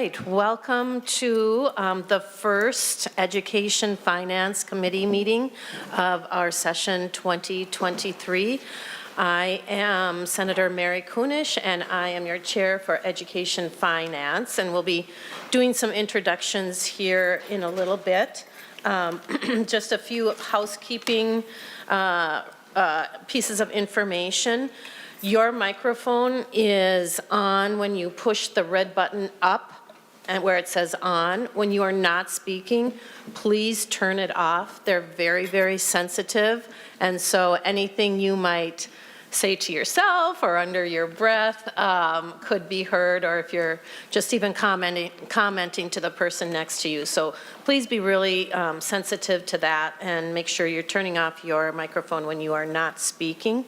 right, welcome to the first Education Finance Committee meeting of our session 2023. I am Senator Mary Kunesh, and I am your chair for Education Finance, and we'll be doing some introductions here in a little bit. Just a few housekeeping pieces of information. Your microphone is on when you push the red button up and where it says on. When you are not speaking, please turn it off. They're very, very sensitive, and so anything you might say to yourself or under your breath could be heard, or if you're just even commenting to the person next to you. So please be really sensitive to that and make sure you're turning off your microphone when you are not speaking.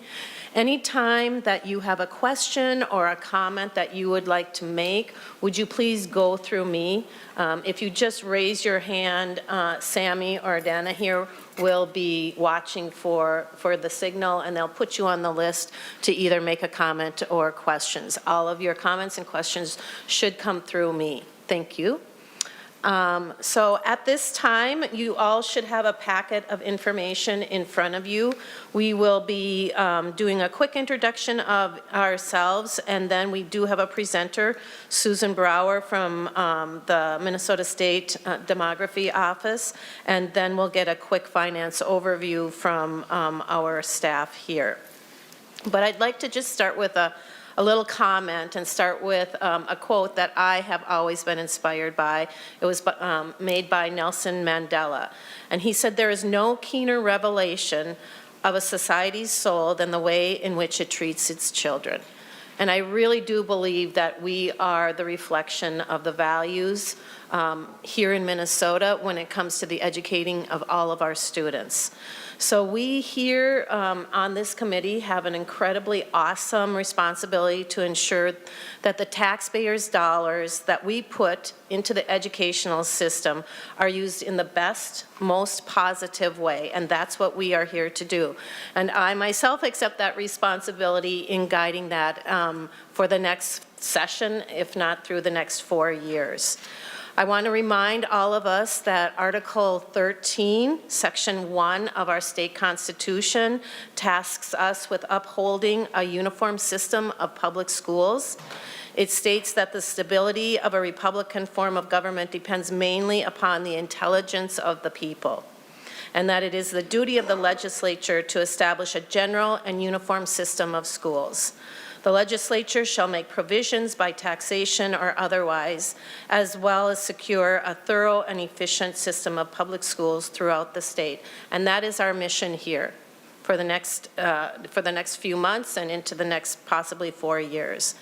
Anytime that you have a question or a comment that you would like to make, would you please go through me? If you just raise your hand, Sammy or Dana here will be watching for the signal, and they'll put you on the list to either make a comment or questions. All of your comments and questions should come through me. Thank you. So at this time, you all should have a packet of information in front of you. We will be doing a quick introduction of ourselves, and then we do have a presenter, Susan Brower from the Minnesota State Demography Office, and then we'll get a quick finance overview from our staff here. But I'd like to just start with a little comment and start with a quote that I have always been inspired by. It was made by Nelson Mandela. And he said, "There is no keener revelation of a society's soul than the way in which it treats its children." And I really do believe that we are the reflection of the values here in Minnesota when it comes to the educating of all of our students. So we here on this committee have an incredibly awesome responsibility to ensure that the taxpayers' dollars that we put into the educational system are used in the best, most positive way, and that's what we are here to do. And I myself accept that responsibility in guiding that for the next session, if not through the next 4 years. I want to remind all of us that Article 13, Section 1 of our state constitution tasks us with upholding a uniform system of public schools. It states that the stability of a Republican form of government depends mainly upon the intelligence of the people, and that it is the duty of the legislature to establish a general and uniform system of schools. The legislature shall make provisions by taxation or otherwise, as well as secure a thorough and efficient system of public schools throughout the state. And that is our mission here for the next few months and into the next possibly 4 years.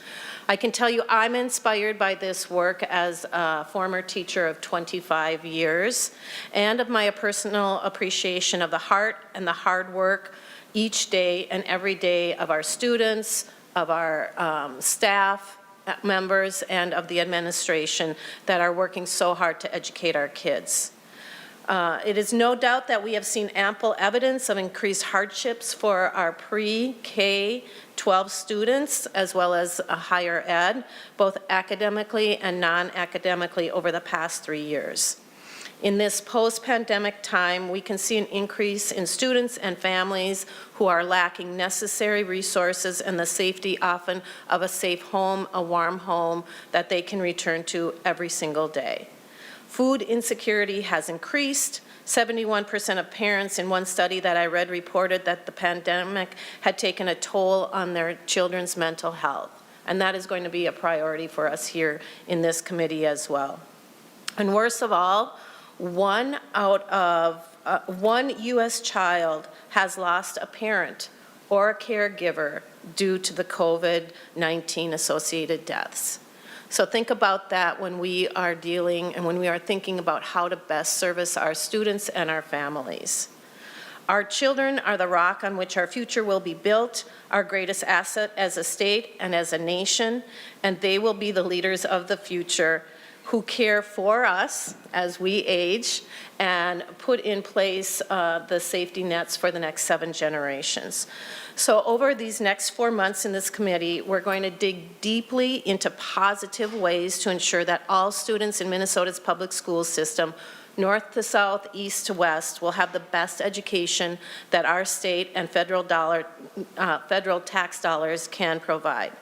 I can tell you I'm inspired by this work as a former teacher of 25 years and of my personal appreciation of the heart and the hard work each day and every day of our students, of our staff members, and of the administration that are working so hard to educate our kids. It is no doubt that we have seen ample evidence of increased hardships for our pre-K-12 students as well as higher ed, both academically and non-academically over the past 3 years. In this post-pandemic time, we can see an increase in students and families who are lacking necessary resources and the safety often of a safe home, a warm home that they can return to every single day. Food insecurity has increased. 71% of parents in one study that I read reported that the pandemic had taken a toll on their children's mental health. And that is going to be a priority for us here in this committee as well. And worst of all, one U.S. child has lost a parent or a caregiver due to the COVID-19 associated deaths. So think about that when we are dealing and when we are thinking about how to best service our students and our families. Our children are the rock on which our future will be built, our greatest asset as a state and as a nation, and they will be the leaders of the future who care for us as we age and put in place the safety nets for the next 7 generations. So over these next 4 months in this committee, we're going to dig deeply into positive ways to ensure that all students in Minnesota's public school system, north to south, east to west, will have the best education that our state and federal tax dollars can provide.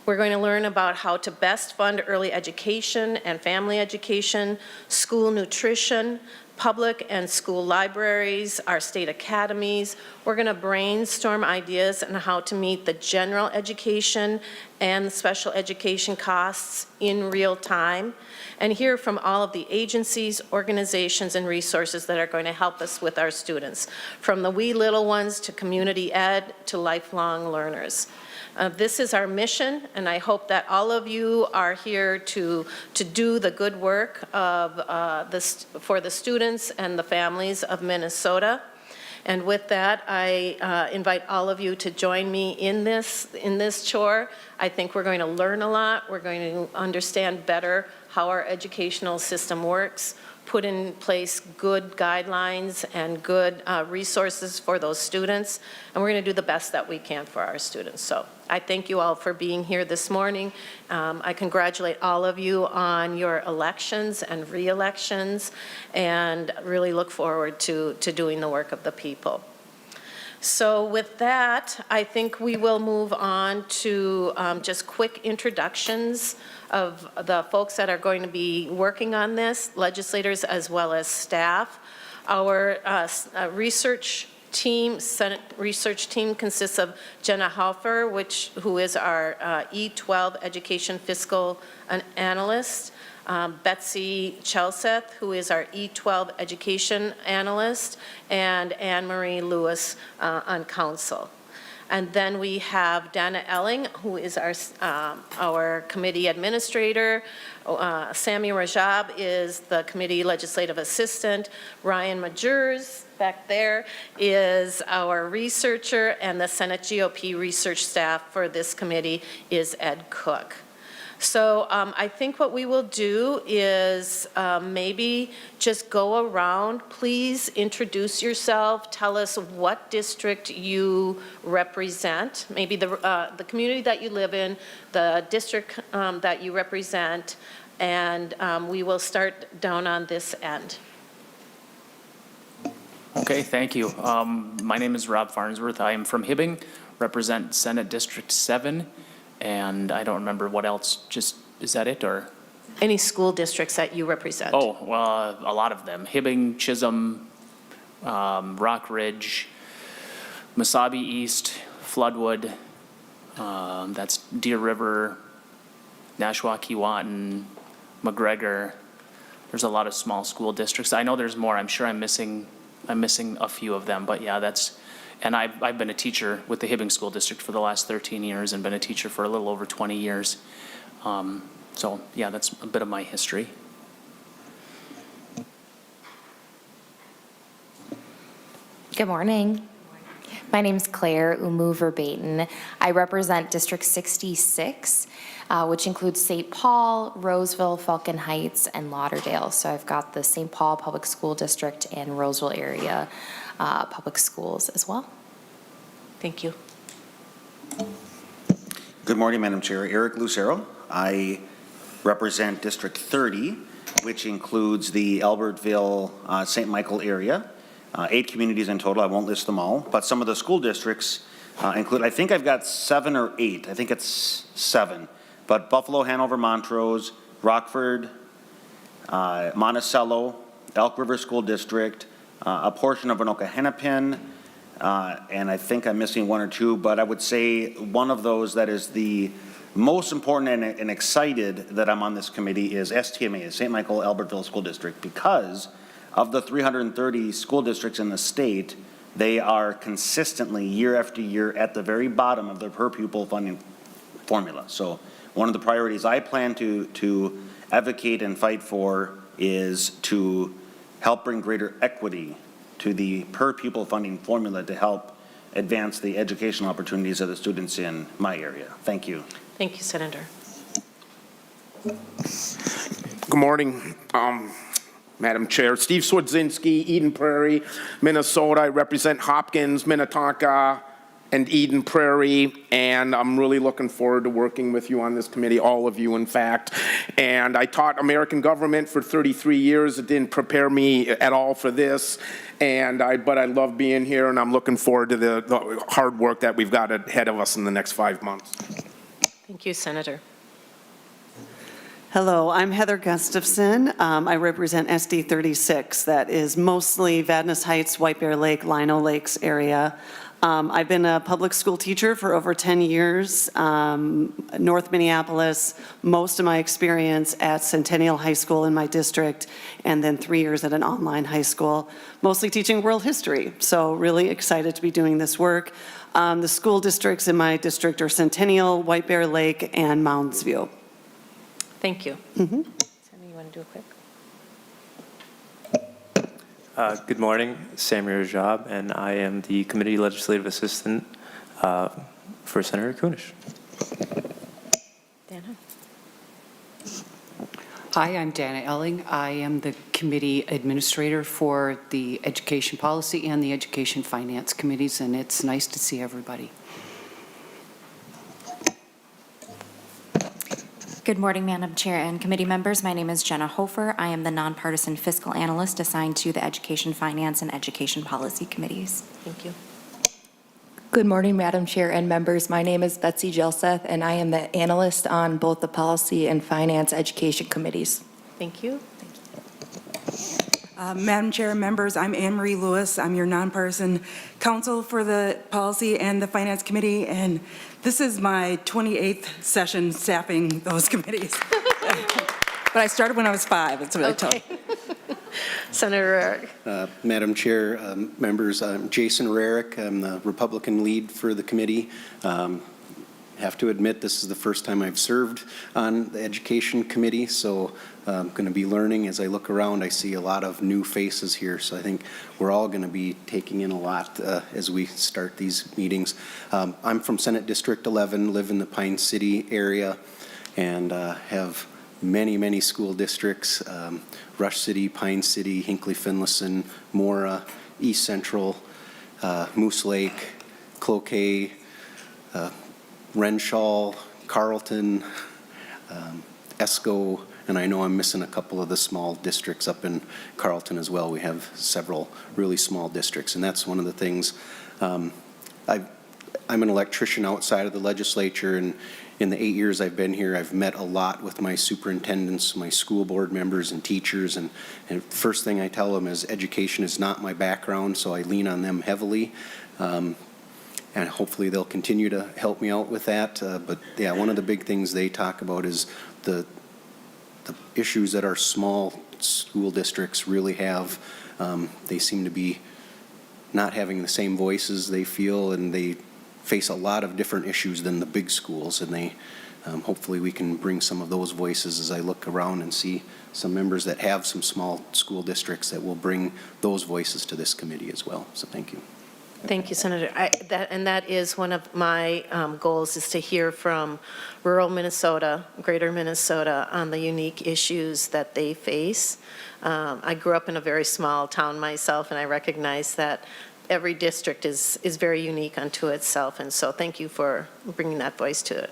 We're going to learn about how to best fund early education and family education, school nutrition, public and school libraries, our state academies. We're going to brainstorm ideas on how to meet the general education and special education costs in real time, and hear from all of the agencies, organizations, and resources that are going to help us with our students, from the wee little ones to community ed to lifelong learners. This is our mission, and I hope that all of you are here to do the good work of for the students and the families of Minnesota. And with that, I invite all of you to join me in this chore. I think we're going to learn a lot. We're going to understand better how our educational system works, put in place good guidelines and good resources for those students, and we're going to do the best that we can for our students. So I thank you all for being here this morning. I congratulate all of you on your elections and re-elections, and really look forward to doing the work of the people. So with that, I think we will move on to just quick introductions of the folks that are going to be working on this, legislators as well as staff. Our research team, Senate research team, consists of Jenna Haufer, who is our E12 education fiscal analyst, Betsy Chelseth, who is our E12 education analyst, and Anne Marie Lewis on council. And then we have Dana Elling, who is our committee administrator. Sami Rajab is the committee legislative assistant. Ryan Majers, back there, is our researcher, and the Senate GOP research staff for this committee is Ed Cook. So I think what we will do is maybe just go around. Please introduce yourself. Tell us what district you represent, maybe the community that you live in, the district that you represent, and we will start down on this end. Okay, thank you. My name is Rob Farnsworth. I am from Hibbing, represent Senate District 7. And I don't remember what else, is that it, or? Any school districts that you represent? Oh, well, a lot of them. Hibbing, Chisholm, Rock Ridge, Mesabi East, Floodwood, that's Deer River, Nashua, Keewatin, McGregor. There's a lot of small school districts. I know there's more. I'm sure I'm missing a few of them, but yeah, and I've been a teacher with the Hibbing School District for the last 13 years and been a teacher for a little over 20 years. So yeah, that's a bit of my history. Good morning. My name's Claire Umu Verbaten. I represent District 66, which includes St. Paul, Roseville, Falcon Heights, and Lauderdale. So I've got the St. Paul Public School District and Roseville area public schools as well. Thank you. Good morning, Madam Chair. Eric Lucero. I represent District 30, which includes the Albertville, St. Michael area. 8 communities in total. I won't list them all, but some of the school districts include, I think I've got 7 or 8. I think it's 7. But Buffalo, Hanover, Montrose, Rockford, Monticello, Elk River School District, a portion of Anoka Hennepin, and I think I'm missing 1 or 2, but I would say one of those that is the most important and excited that I'm on this committee is STMA, St. Michael Albertville School District, because of the 330 school districts in the state, they are consistently year after year at the very bottom of their per pupil funding formula. So one of the priorities I plan to advocate and fight for is to help bring greater equity to the per pupil funding formula to help advance the educational opportunities of the students in my area. Thank you. Thank you, Senator. Good morning, Madam Chair. Steve Swedzinski, Eden Prairie, Minnesota. I represent Hopkins, Minnetonka, and Eden Prairie, and I'm really looking forward to working with you on this committee, all of you, in fact. And I taught American government for 33 years. It didn't prepare me at all for this, but I love being here, and I'm looking forward to the hard work that we've got ahead of us in the next 5 months. Thank you, Senator. Hello, I'm Heather Gustafson. I represent SD 36. That is mostly Vadnais Heights, White Bear Lake, Lino Lakes area. I've been a public school teacher for over 10 years, North Minneapolis, most of my experience at Centennial High School in my district, and then 3 years at an online high school, mostly teaching world history. So really excited to be doing this work. The school districts in my district are Centennial, White Bear Lake, and Mounds View. Thank you. Senator, you want to do a quick? Good morning, Samir Rajab, and I am the Committee Legislative Assistant for Senator Kunish. Dana? Hi, I'm Dana Elling. I am the Committee Administrator for the Education Policy and the Education Finance Committees, and it's nice to see everybody. Good morning, Madam Chair and committee members. My name is Jenna Hofer. I am the nonpartisan fiscal analyst assigned to the Education, Finance, and Education Policy Committees. Thank you. Good morning, Madam Chair and members. My name is Betsy Jelseth, and I am the analyst on both the Policy and Finance Education Committees. Thank you. Madam Chair and members, I'm Anne Marie Lewis. I'm your nonpartisan counsel for the Policy and the Finance Committee, and this is my 28th session staffing those committees. But I started when I was 5. It's really tough. Senator Rarick. Madam Chair, members, I'm Jason Rarick. I'm the Republican lead for the committee. Have to admit, this is the first time I've served on the Education Committee, so I'm going to be learning. As I look around, I see a lot of new faces here, so I think we're all going to be taking in a lot as we start these meetings. I'm from Senate District 11, live in the Pine City area, and have many school districts, Rush City, Pine City, Hinckley-Finlayson, Mora, East Central, Moose Lake, Cloquet, Renshaw, Carlton, Esco, and I know I'm missing a couple of the small districts up in Carlton as well. We have several really small districts, and that's one of the things. I'm an electrician outside of the legislature, and in the 8 years I've been here, I've met a lot with my superintendents, my school board members and teachers, and first thing I tell them is education is not my background, so I lean on them heavily. And hopefully they'll continue to help me out with that. But yeah, one of the big things they talk about is the issues that our small school districts really have. They seem to be not having the same voices they feel, and they face a lot of different issues than the big schools. And they hopefully we can bring some of those voices as I look around and see some members that have some small school districts that will bring those voices to this committee as well. So thank you. Thank you, Senator. That is one of my goals, is to hear from rural Minnesota, greater Minnesota, on the unique issues that they face. I grew up in a very small town myself, and I recognize that every district is very unique unto itself, and so thank you for bringing that voice to it.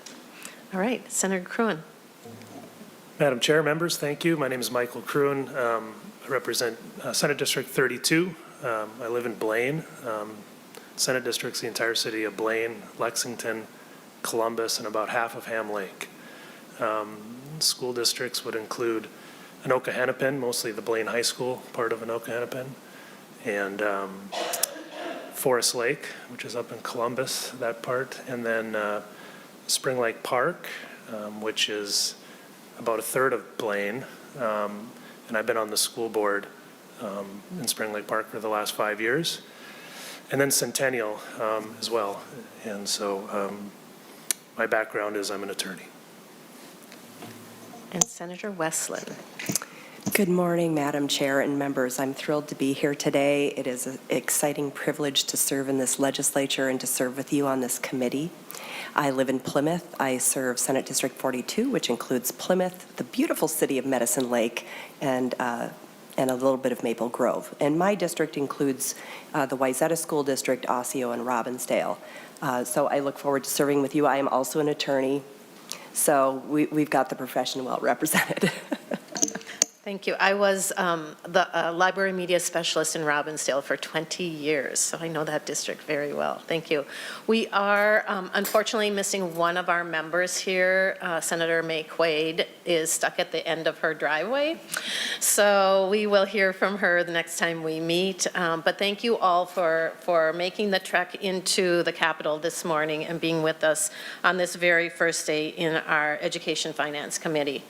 All right, Senator Cruin. Madam Chair, members, thank you. My name is Michael Cruin. I represent Senate District 32. I live in Blaine. Senate districts, the entire city of Blaine, Lexington, Columbus, and about half of Ham Lake. School districts would include Anoka Hennepin, mostly the Blaine High School part of Anoka Hennepin, and Forest Lake, which is up in Columbus, that part, and then Spring Lake Park, which is about a third of Blaine, and I've been on the school board in Spring Lake Park for the last 5 years. And then Centennial as well. And so my background is I'm an attorney. And Senator Westland. Good morning, Madam Chair and members. I'm thrilled to be here today. It is an exciting privilege to serve in this legislature and to serve with you on this committee. I live in Plymouth. I serve Senate District 42, which includes Plymouth, the beautiful city of Medicine Lake, and a little bit of Maple Grove. And my district includes the Wayzata School District, Osseo, and Robbinsdale. So I look forward to serving with you. I am also an attorney, so we've got the profession well represented. Thank you. I was the library media specialist in Robbinsdale for 20 years, so I know that district very well. Thank you. We are unfortunately missing one of our members here. Senator May Quaid is stuck at the end of her driveway, so we will hear from her the next time we meet. But thank you all for making the trek into the Capitol this morning and being with us on this very first day in our Education Finance Committee.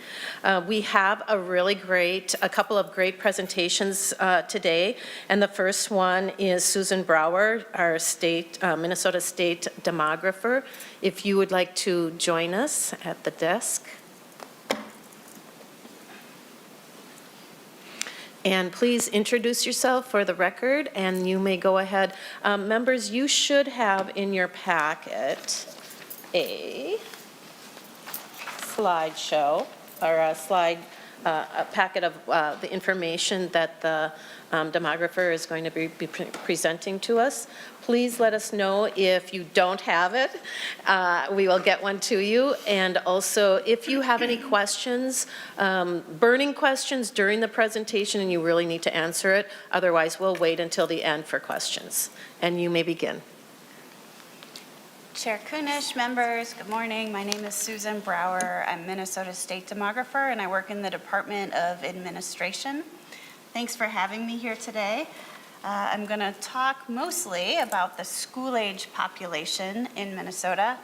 We have a couple of great presentations today, and the first one is Susan Brower, our Minnesota State Demographer. If you would like to join us at the desk. And please introduce yourself for the record, and you may go ahead. Members, you should have in your packet a slideshow, or a packet of the information that the demographer is going to be presenting to us. Please let us know if you don't have it. We will get one to you. And also, if you have any questions, burning questions during the presentation and you really need to answer it, otherwise we'll wait until the end for questions. And you may begin. Chair Kunish, members, good morning. My name is Susan Brower. I'm Minnesota State Demographer, and I work in the Department of Administration. Thanks for having me here today. I'm going to talk mostly about the school-age population in Minnesota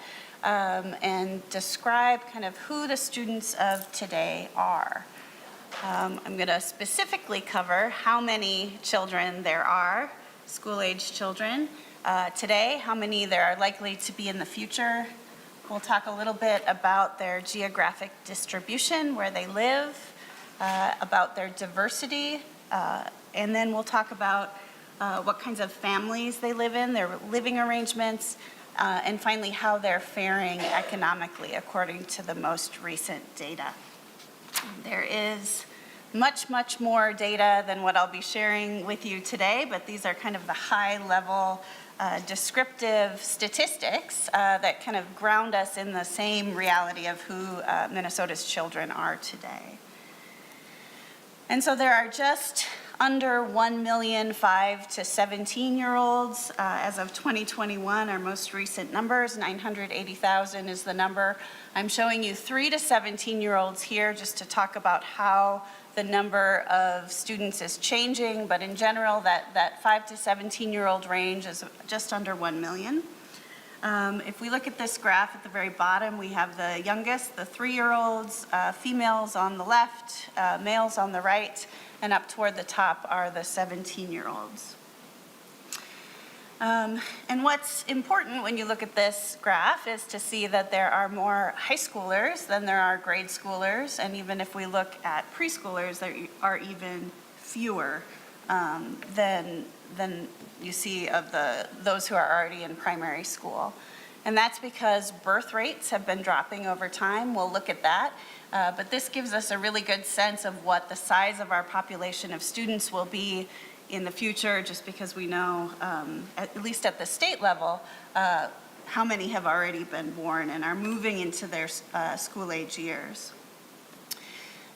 and describe kind of who the students of today are. I'm going to specifically cover how many children there are, school-age children, today, how many there are likely to be in the future. We'll talk a little bit about their geographic distribution, where they live, about their diversity, and then we'll talk about what kinds of families they live in, their living arrangements, and finally how they're faring economically according to the most recent data. There is much, much more data than what I'll be sharing with you today, but these are kind of the high-level descriptive statistics that kind of ground us in the same reality of who Minnesota's children are today. And so there are just under 1 million 5 to 17-year-olds as of 2021, our most recent numbers. 980,000 is the number. I'm showing you 3 to 17-year-olds here just to talk about how the number of students is changing, but in general, that 5 to 17-year-old range is just under 1 million. If we look at this graph at the very bottom, we have the youngest, the 3-year-olds, females on the left, males on the right, and up toward the top are the 17-year-olds. And what's important when you look at this graph is to see that there are more high schoolers than there are grade schoolers, and even if we look at preschoolers, there are even fewer than you see of those who are already in primary school. And that's because birth rates have been dropping over time. We'll look at that. But this gives us a really good sense of what the size of our population of students will be in the future, just because we know, at least at the state level, how many have already been born and are moving into their school-age years.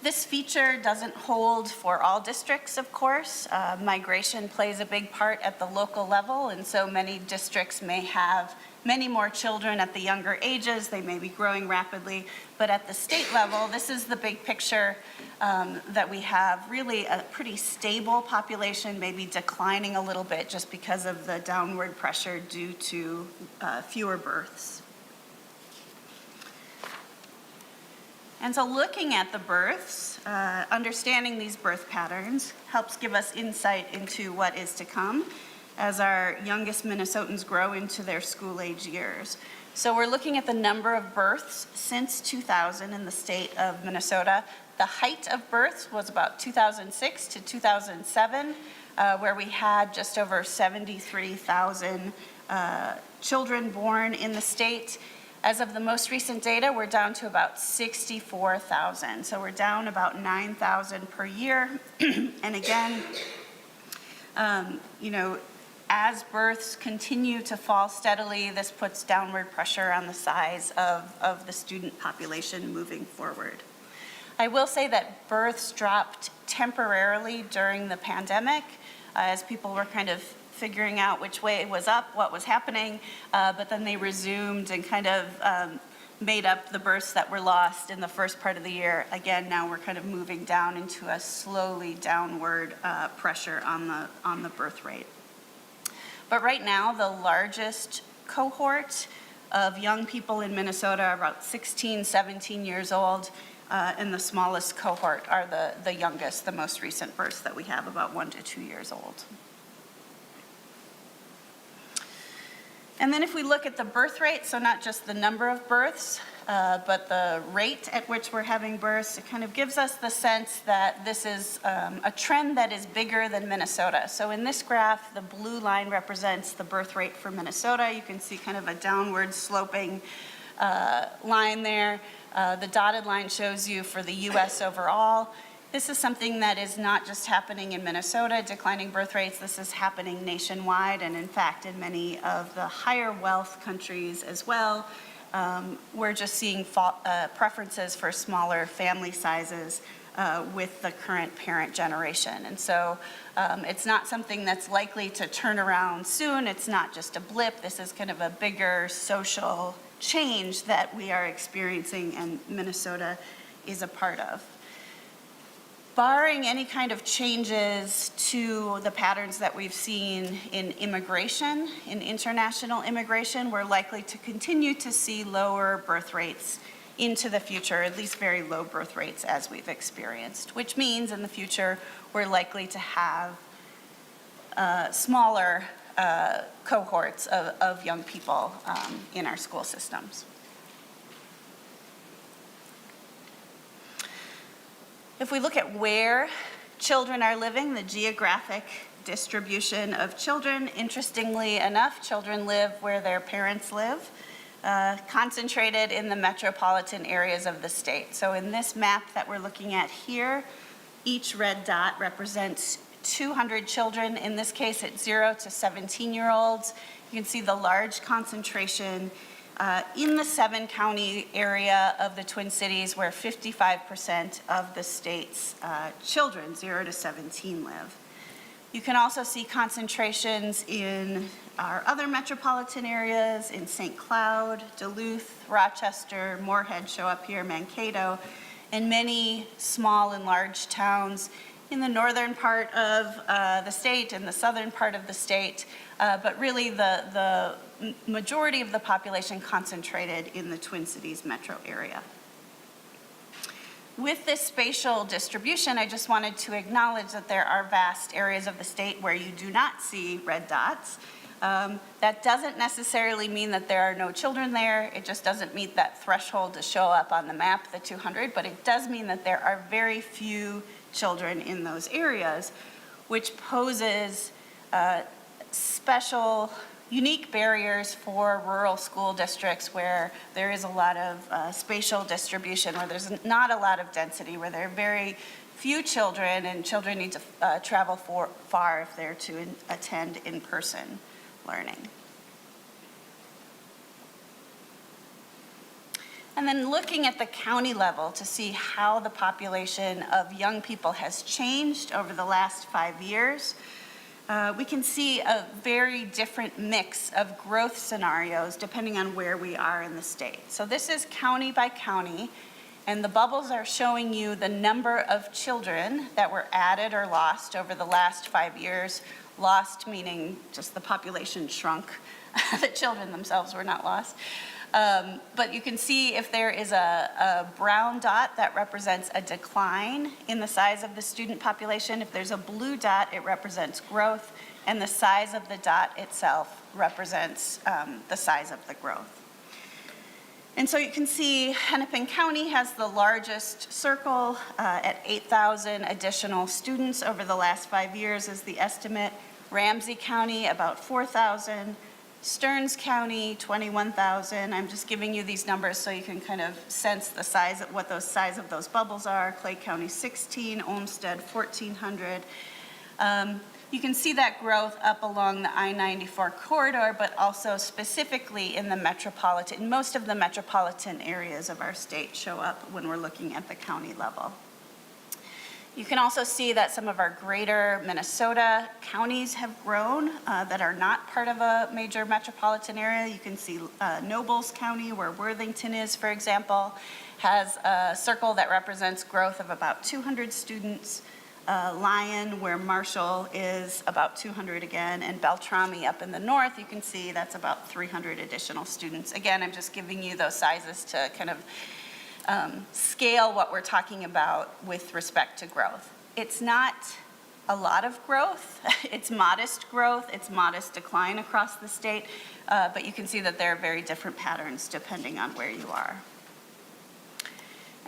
This feature doesn't hold for all districts, of course. Migration plays a big part at the local level, and so many districts may have many more children at the younger ages. They may be growing rapidly, but at the state level, this is the big picture that we have really a pretty stable population, maybe declining a little bit just because of the downward pressure due to fewer births. And so looking at the births, understanding these birth patterns helps give us insight into what is to come as our youngest Minnesotans grow into their school-age years. So we're looking at the number of births since 2000 in the state of Minnesota. The height of births was about 2006 to 2007, where we had just over 73,000 children born in the state. As of the most recent data, we're down to about 64,000. So we're down about 9,000 per year. And again, you know, as births continue to fall steadily, this puts downward pressure on the size of the student population moving forward. I will say that births dropped temporarily during the pandemic as people were kind of figuring out which way was up, what was happening, but then they resumed and kind of made up the births that were lost in the first part of the year. Again, now we're kind of moving down into a slowly downward pressure on the birth rate. But right now, the largest cohort of young people in Minnesota are about 16, 17 years old, and the smallest cohort are the youngest, the most recent births that we have, about 1 to 2 years old. And then if we look at the birth rate, so not just the number of births, but the rate at which we're having births, it kind of gives us the sense that this is a trend that is bigger than Minnesota. So in this graph, the blue line represents the birth rate for Minnesota. You can see kind of a downward sloping line there. The dotted line shows you for the US overall. This is something that is not just happening in Minnesota, declining birth rates. This is happening nationwide, and in fact, in many of the higher wealth countries as well. We're just seeing preferences for smaller family sizes with the current parent generation. And so it's not something that's likely to turn around soon. It's not just a blip. This is kind of a bigger social change that we are experiencing and Minnesota is a part of. Barring any kind of changes to the patterns that we've seen in immigration, in international immigration, we're likely to continue to see lower birth rates into the future, at least very low birth rates as we've experienced, which means in the future we're likely to have smaller cohorts of young people in our school systems. If we look at where children are living, the geographic distribution of children, interestingly enough, children live where their parents live, concentrated in the metropolitan areas of the state. So in this map that we're looking at here, each red dot represents 200 children. In this case, it's 0 to 17-year-olds. You can see the large concentration in the 7-county area of the Twin Cities, where 55% of the state's children, 0 to 17, live. You can also see concentrations in our other metropolitan areas, in St. Cloud, Duluth, Rochester, Moorhead show up here, Mankato, and many small and large towns in the northern part of the state and the southern part of the state, but really the majority of the population concentrated in the Twin Cities metro area. With this spatial distribution, I just wanted to acknowledge that there are vast areas of the state where you do not see red dots. That doesn't necessarily mean that there are no children there. It just doesn't meet that threshold to show up on the map, the 200, but it does mean that there are very few children in those areas, which poses special, unique barriers for rural school districts where there is a lot of spatial distribution, where there's not a lot of density, where there are very few children, and children need to travel far if they're to attend in-person learning. And then looking at the county level to see how the population of young people has changed over the last 5 years, we can see a very different mix of growth scenarios depending on where we are in the state. So this is county by county, and the bubbles are showing you the number of children that were added or lost over the last 5 years. Lost meaning just the population shrunk. The children themselves were not lost. But you can see if there is a brown dot, that represents a decline in the size of the student population. If there's a blue dot, it represents growth, and the size of the dot itself represents the size of the growth. And so you can see Hennepin County has the largest circle at 8,000 additional students over the last 5 years is the estimate. Ramsey County, about 4,000. Stearns County, 21,000. I'm just giving you these numbers so you can kind of sense the size of what those size of those bubbles are. Clay County, 16, Olmsted, 1,400. You can see that growth up along the I-94 corridor, but also specifically in the metropolitan, most of the metropolitan areas of our state show up when we're looking at the county level. You can also see that some of our greater Minnesota counties have grown that are not part of a major metropolitan area. You can see Nobles County, where Worthington is, for example, has a circle that represents growth of about 200 students. Lyon, where Marshall is, about 200 again, and Beltrami up in the north, you can see that's about 300 additional students. Again, I'm just giving you those sizes to kind of scale what we're talking about with respect to growth. It's not a lot of growth. It's modest growth. It's modest decline across the state, but you can see that there are very different patterns depending on where you are.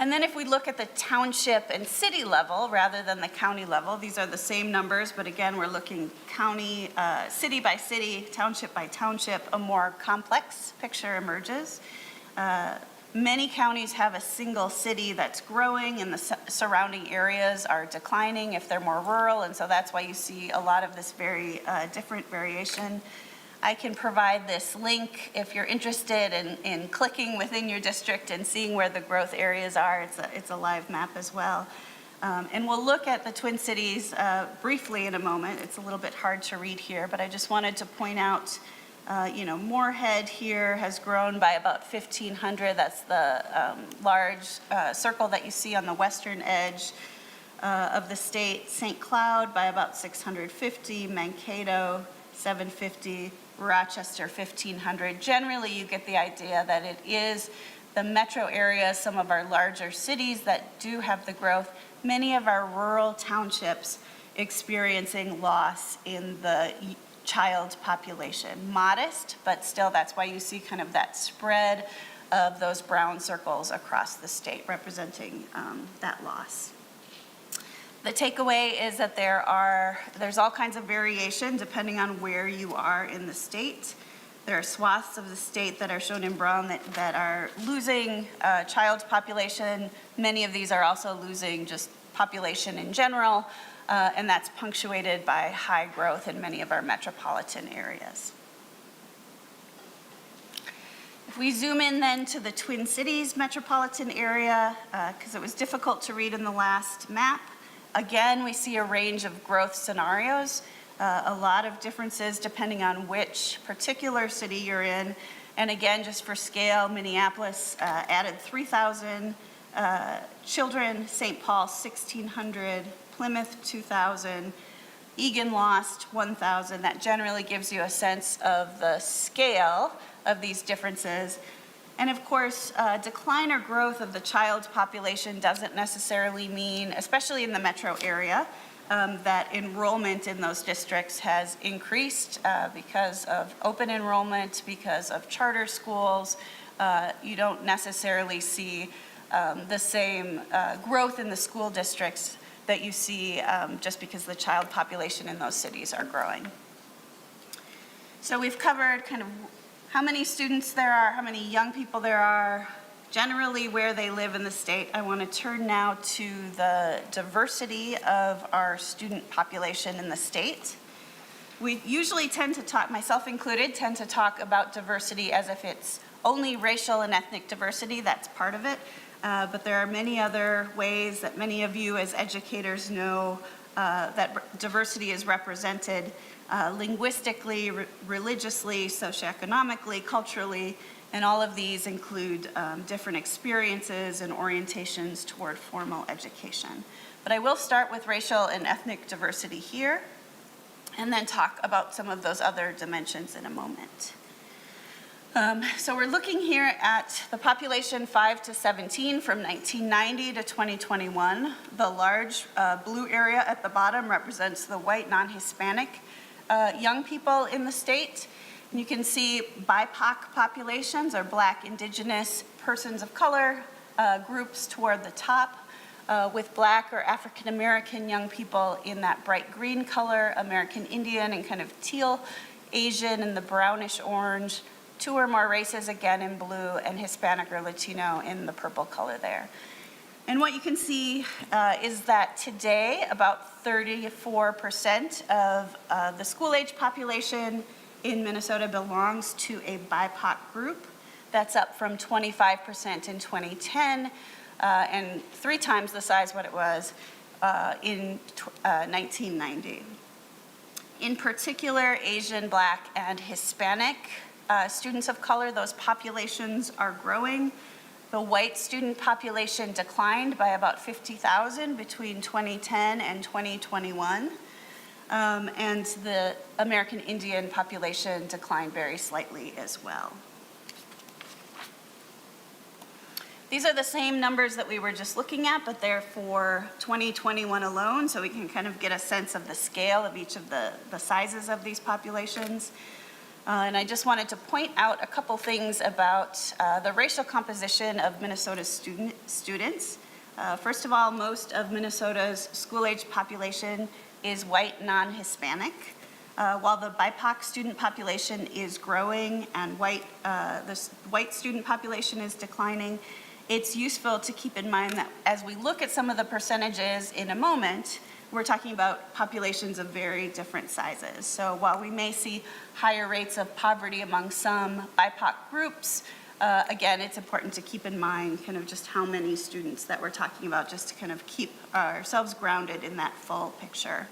And then if we look at the township and city level rather than the county level, these are the same numbers, but again, we're looking county, city by city, township by township, a more complex picture emerges. Many counties have a single city that's growing and the surrounding areas are declining if they're more rural, and so that's why you see a lot of this very different variation. I can provide this link if you're interested in clicking within your district and seeing where the growth areas are. It's a live map as well. And we'll look at the Twin Cities briefly in a moment. It's a little bit hard to read here, but I just wanted to point out, Moorhead here has grown by about 1,500. That's the large circle that you see on the western edge of the state. St. Cloud by about 650, Mankato 750, Rochester 1,500. Generally, you get the idea that it is the metro area, some of our larger cities that do have the growth. Many of our rural townships experiencing loss in the child population. Modest, but still that's why you see kind of that spread of those brown circles across the state representing that loss. The takeaway is that there's all kinds of variation depending on where you are in the state. There are swaths of the state that are shown in brown that are losing child population. Many of these are also losing just population in general, and that's punctuated by high growth in many of our metropolitan areas. If we zoom in then to the Twin Cities metropolitan area, because it was difficult to read in the last map, again, we see a range of growth scenarios, a lot of differences depending on which particular city you're in. And again, just for scale, Minneapolis added 3,000 children, St. Paul 1,600, Plymouth 2,000, Egan lost 1,000. That generally gives you a sense of the scale of these differences. And of course, decline or growth of the child population doesn't necessarily mean, especially in the metro area, that enrollment in those districts has increased because of open enrollment, because of charter schools. You don't necessarily see the same growth in the school districts that you see just because the child population in those cities are growing. So we've covered kind of how many students there are, how many young people there are, generally where they live in the state. I want to turn now to the diversity of our student population in the state. We usually tend to talk, myself included, tend to talk about diversity as if it's only racial and ethnic diversity. That's part of it. But there are many other ways that many of you as educators know that diversity is represented linguistically, religiously, socioeconomically, culturally, and all of these include different experiences and orientations toward formal education. But I will start with racial and ethnic diversity here, and then talk about some of those other dimensions in a moment. So we're looking here at the population 5 to 17 from 1990 to 2021. The large blue area at the bottom represents the white non-Hispanic young people in the state. And you can see BIPOC populations, or Black, Indigenous, persons of color groups toward the top, with Black or African American young people in that bright green color, American Indian and kind of teal Asian in the brownish orange, 2 or more races again in blue, and Hispanic or Latino in the purple color there. And what you can see is that today, about 34% of the school-age population in Minnesota belongs to a BIPOC group. That's up from 25% in 2010, and 3 times the size what it was in 1990. In particular, Asian, Black, and Hispanic students of color, those populations are growing. The white student population declined by about 50,000 between 2010 and 2021. And the American Indian population declined very slightly as well. These are the same numbers that we were just looking at, but they're for 2021 alone, so we can kind of get a sense of the scale of each of the sizes of these populations. And I just wanted to point out a couple things about the racial composition of Minnesota's students. First of all, most of Minnesota's school-age population is white, non-Hispanic. While the BIPOC student population is growing and the white student population is declining, it's useful to keep in mind that as we look at some of the percentages in a moment, we're talking about populations of very different sizes. So while we may see higher rates of poverty among some BIPOC groups, again, it's important to keep in mind kind of just how many students that we're talking about, just to kind of keep ourselves grounded in that full picture.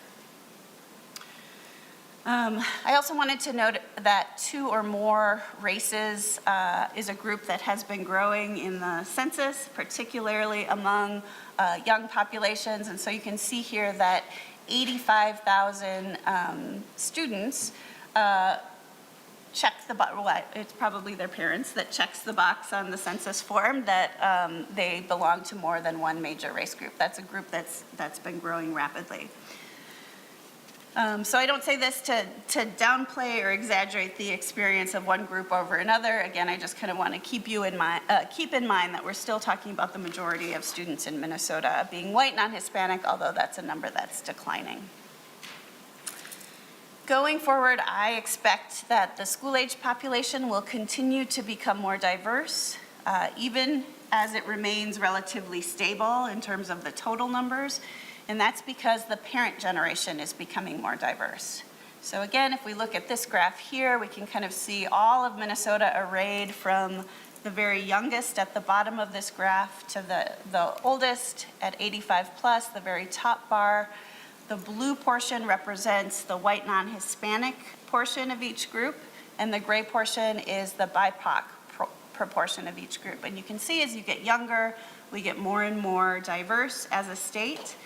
I also wanted to note that 2 or more races is a group that has been growing in the census, particularly among young populations. And so you can see here that 85,000 students check the box, well, it's probably their parents that checks the box on the census form that they belong to more than one major race group. That's a group that's been growing rapidly. So I don't say this to downplay or exaggerate the experience of one group over another. Again, I just kind of want to keep in mind that we're still talking about the majority of students in Minnesota being white, non-Hispanic, although that's a number that's declining. Going forward, I expect that the school-age population will continue to become more diverse, even as it remains relatively stable in terms of the total numbers. And that's because the parent generation is becoming more diverse. So again, if we look at this graph here, we can kind of see all of Minnesota arrayed from the very youngest at the bottom of this graph to the oldest at 85 plus, the very top bar. The blue portion represents the white non-Hispanic portion of each group, and the gray portion is the BIPOC proportion of each group. And you can see as you get younger, we get more and more diverse as a state.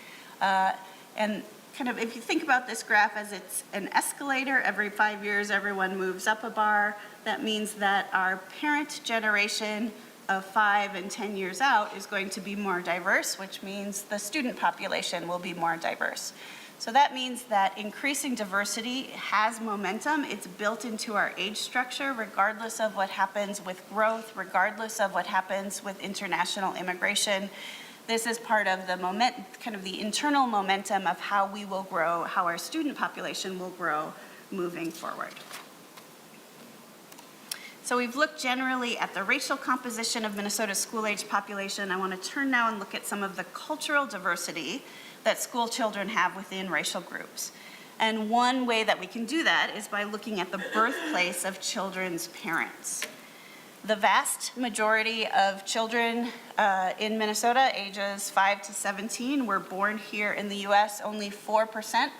And kind of if you think about this graph as it's an escalator, every 5 years everyone moves up a bar. That means that our parent generation of 5 and 10 years out is going to be more diverse, which means the student population will be more diverse. So that means that increasing diversity has momentum. It's built into our age structure, regardless of what happens with growth, regardless of what happens with international immigration. This is part of the kind of the internal momentum of how we will grow, how our student population will grow moving forward. So we've looked generally at the racial composition of Minnesota's school-age population. I want to turn now and look at some of the cultural diversity that school children have within racial groups. And one way that we can do that is by looking at the birthplace of children's parents. The vast majority of children in Minnesota, ages 5 to 17, were born here in the U.S. Only 4%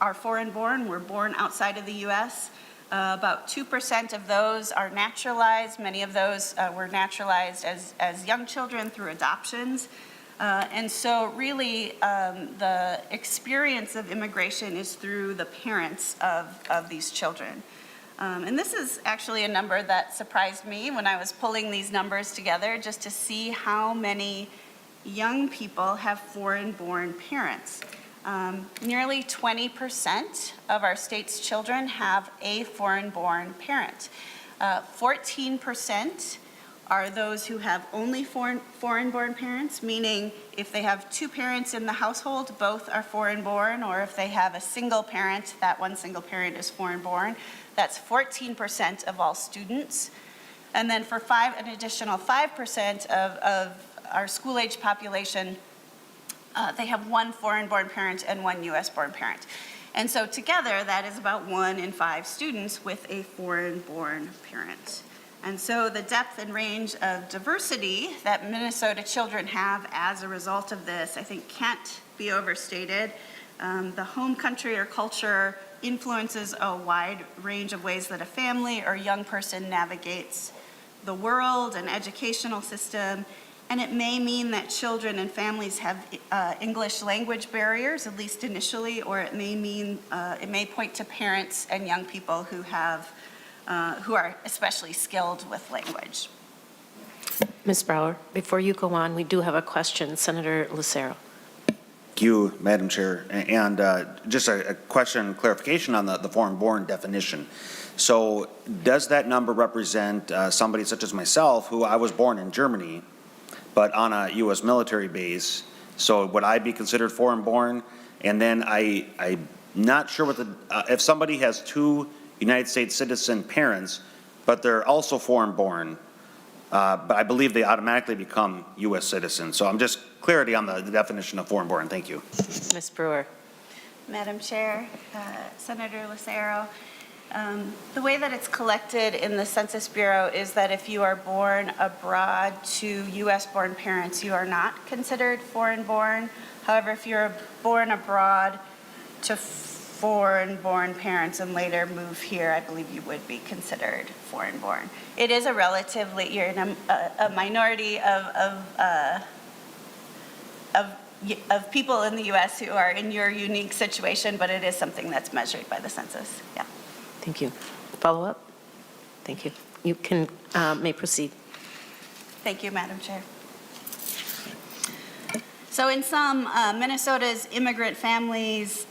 are foreign-born, were born outside of the U.S. About 2% of those are naturalized. Many of those were naturalized as young children through adoptions. And so really the experience of immigration is through the parents of these children. And this is actually a number that surprised me when I was pulling these numbers together, just to see how many young people have foreign-born parents. Nearly 20% of our state's children have a foreign-born parent. 14% are those who have only foreign-born parents, meaning if they have two parents in the household, both are foreign-born, or if they have a single parent, that one single parent is foreign-born. That's 14% of all students. And then for an additional 5% of our school-age population, they have one foreign-born parent and one U.S.-born parent. And so together, that is about 1 in 5 students with a foreign-born parent. And so the depth and range of diversity that Minnesota children have as a result of this, I think, can't be overstated. The home country or culture influences a wide range of ways that a family or young person navigates the world and educational system. And it may mean that children and families have English language barriers, at least initially, or it may mean, it may point to parents and young people who are especially skilled with language. Ms. Brower, before you go on, we do have a question. Senator Lucero. Thank you, Madam Chair. And just a question, clarification on the foreign-born definition. So does that number represent somebody such as myself, who I was born in Germany, but on a U.S. military base? So would I be considered foreign-born? And then I'm not sure what if somebody has two United States citizen parents, but they're also foreign-born, but I believe they automatically become U.S. citizens. So I'm just clarity on the definition of foreign-born. Thank you. Ms. Brewer. Madam Chair, Senator Lucero, the way that it's collected in the Census Bureau is that if you are born abroad to U.S.-born parents, you are not considered foreign-born. However, if you're born abroad to foreign-born parents and later move here, I believe you would be considered foreign-born. It is a relatively, you're in a minority of people in the U.S. who are in your unique situation, but it is something that's measured by the census. Yeah. Thank you. Follow up? Thank you. You can, may proceed. Thank you, Madam Chair. So in some, Minnesota's immigrant families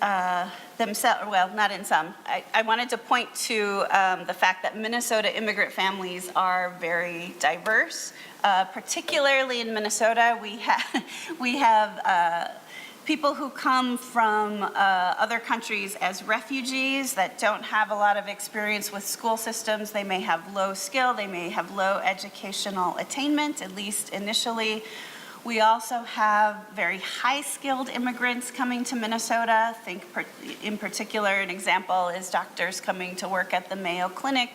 themselves, well, not in some, I wanted to point to the fact that Minnesota immigrant families are very diverse. Particularly in Minnesota, we have people who come from other countries as refugees that don't have a lot of experience with school systems. They may have low skill, they may have low educational attainment, at least initially. We also have very high-skilled immigrants coming to Minnesota. Think in particular, an example is doctors coming to work at the Mayo Clinic.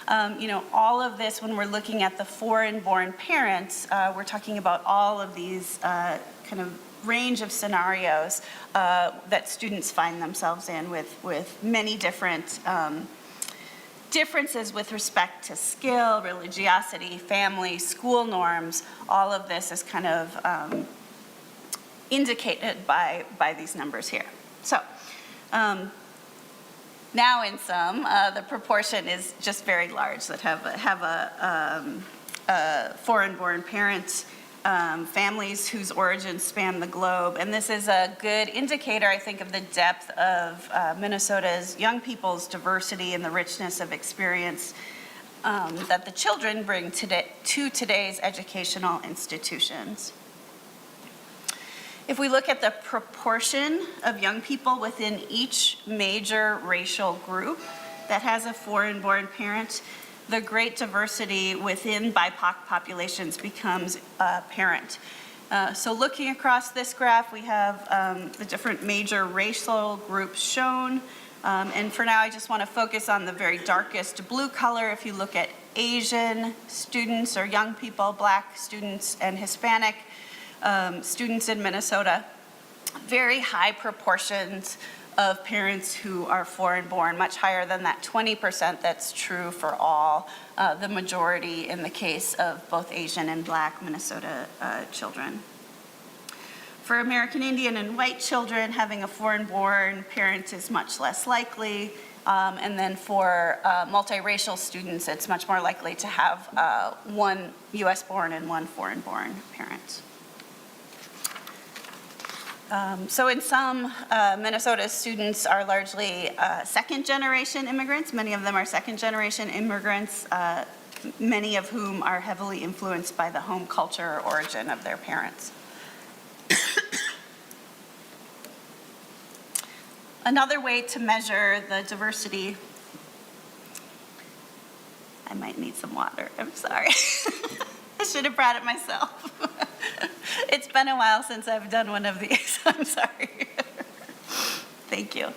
All of this, when we're looking at the foreign-born parents, we're talking about all of these kind of range of scenarios that students find themselves in with many different differences with respect to skill, religiosity, family, school norms. All of this is kind of indicated by these numbers here. So now in some, the proportion is just very large that have a foreign-born parent, families whose origins span the globe. And this is a good indicator, I think, of the depth of Minnesota's young people's diversity and the richness of experience that the children bring to today's educational institutions. If we look at the proportion of young people within each major racial group that has a foreign-born parent, the great diversity within BIPOC populations becomes apparent. So looking across this graph, we have the different major racial groups shown. And for now, I just want to focus on the very darkest blue color. If you look at Asian students or young people, Black students and Hispanic students in Minnesota, very high proportions of parents who are foreign-born, much higher than that 20% that's true for all, the majority in the case of both Asian and Black Minnesota children. For American Indian and white children, having a foreign-born parent is much less likely. And then for multiracial students, it's much more likely to have one US-born and one foreign-born parent. So in some, Minnesota students are largely second-generation immigrants. Many of them are second-generation immigrants many of whom are heavily influenced by the home culture or origin of their parents. Another way to measure the diversity, I might need some water, I'm sorry. I should have brought it myself. It's been a while since I've done one of these, I'm sorry. Thank you.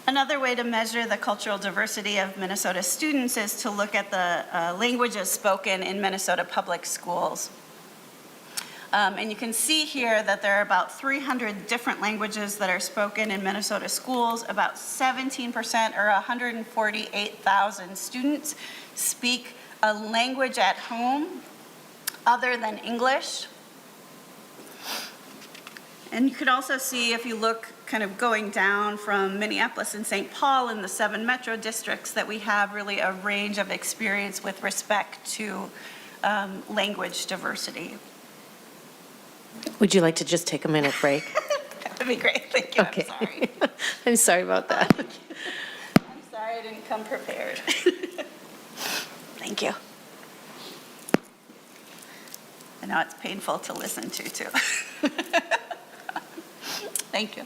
Another way to measure the cultural diversity of Minnesota students is to look at the languages spoken in Minnesota public schools. And you can see here that there are about 300 different languages that are spoken in Minnesota schools. About 17%, or 148,000 students, speak a language at home other than English. And you could also see, if you look kind of going down from Minneapolis and St. Paul in the 7 metro districts, that we have really a range of experience with respect to language diversity. Would you like to just take a minute break? That would be great, thank you, Okay. I'm sorry. I'm sorry about that. I'm sorry I didn't come prepared. Thank you. I know it's painful to listen to, too. Thank you.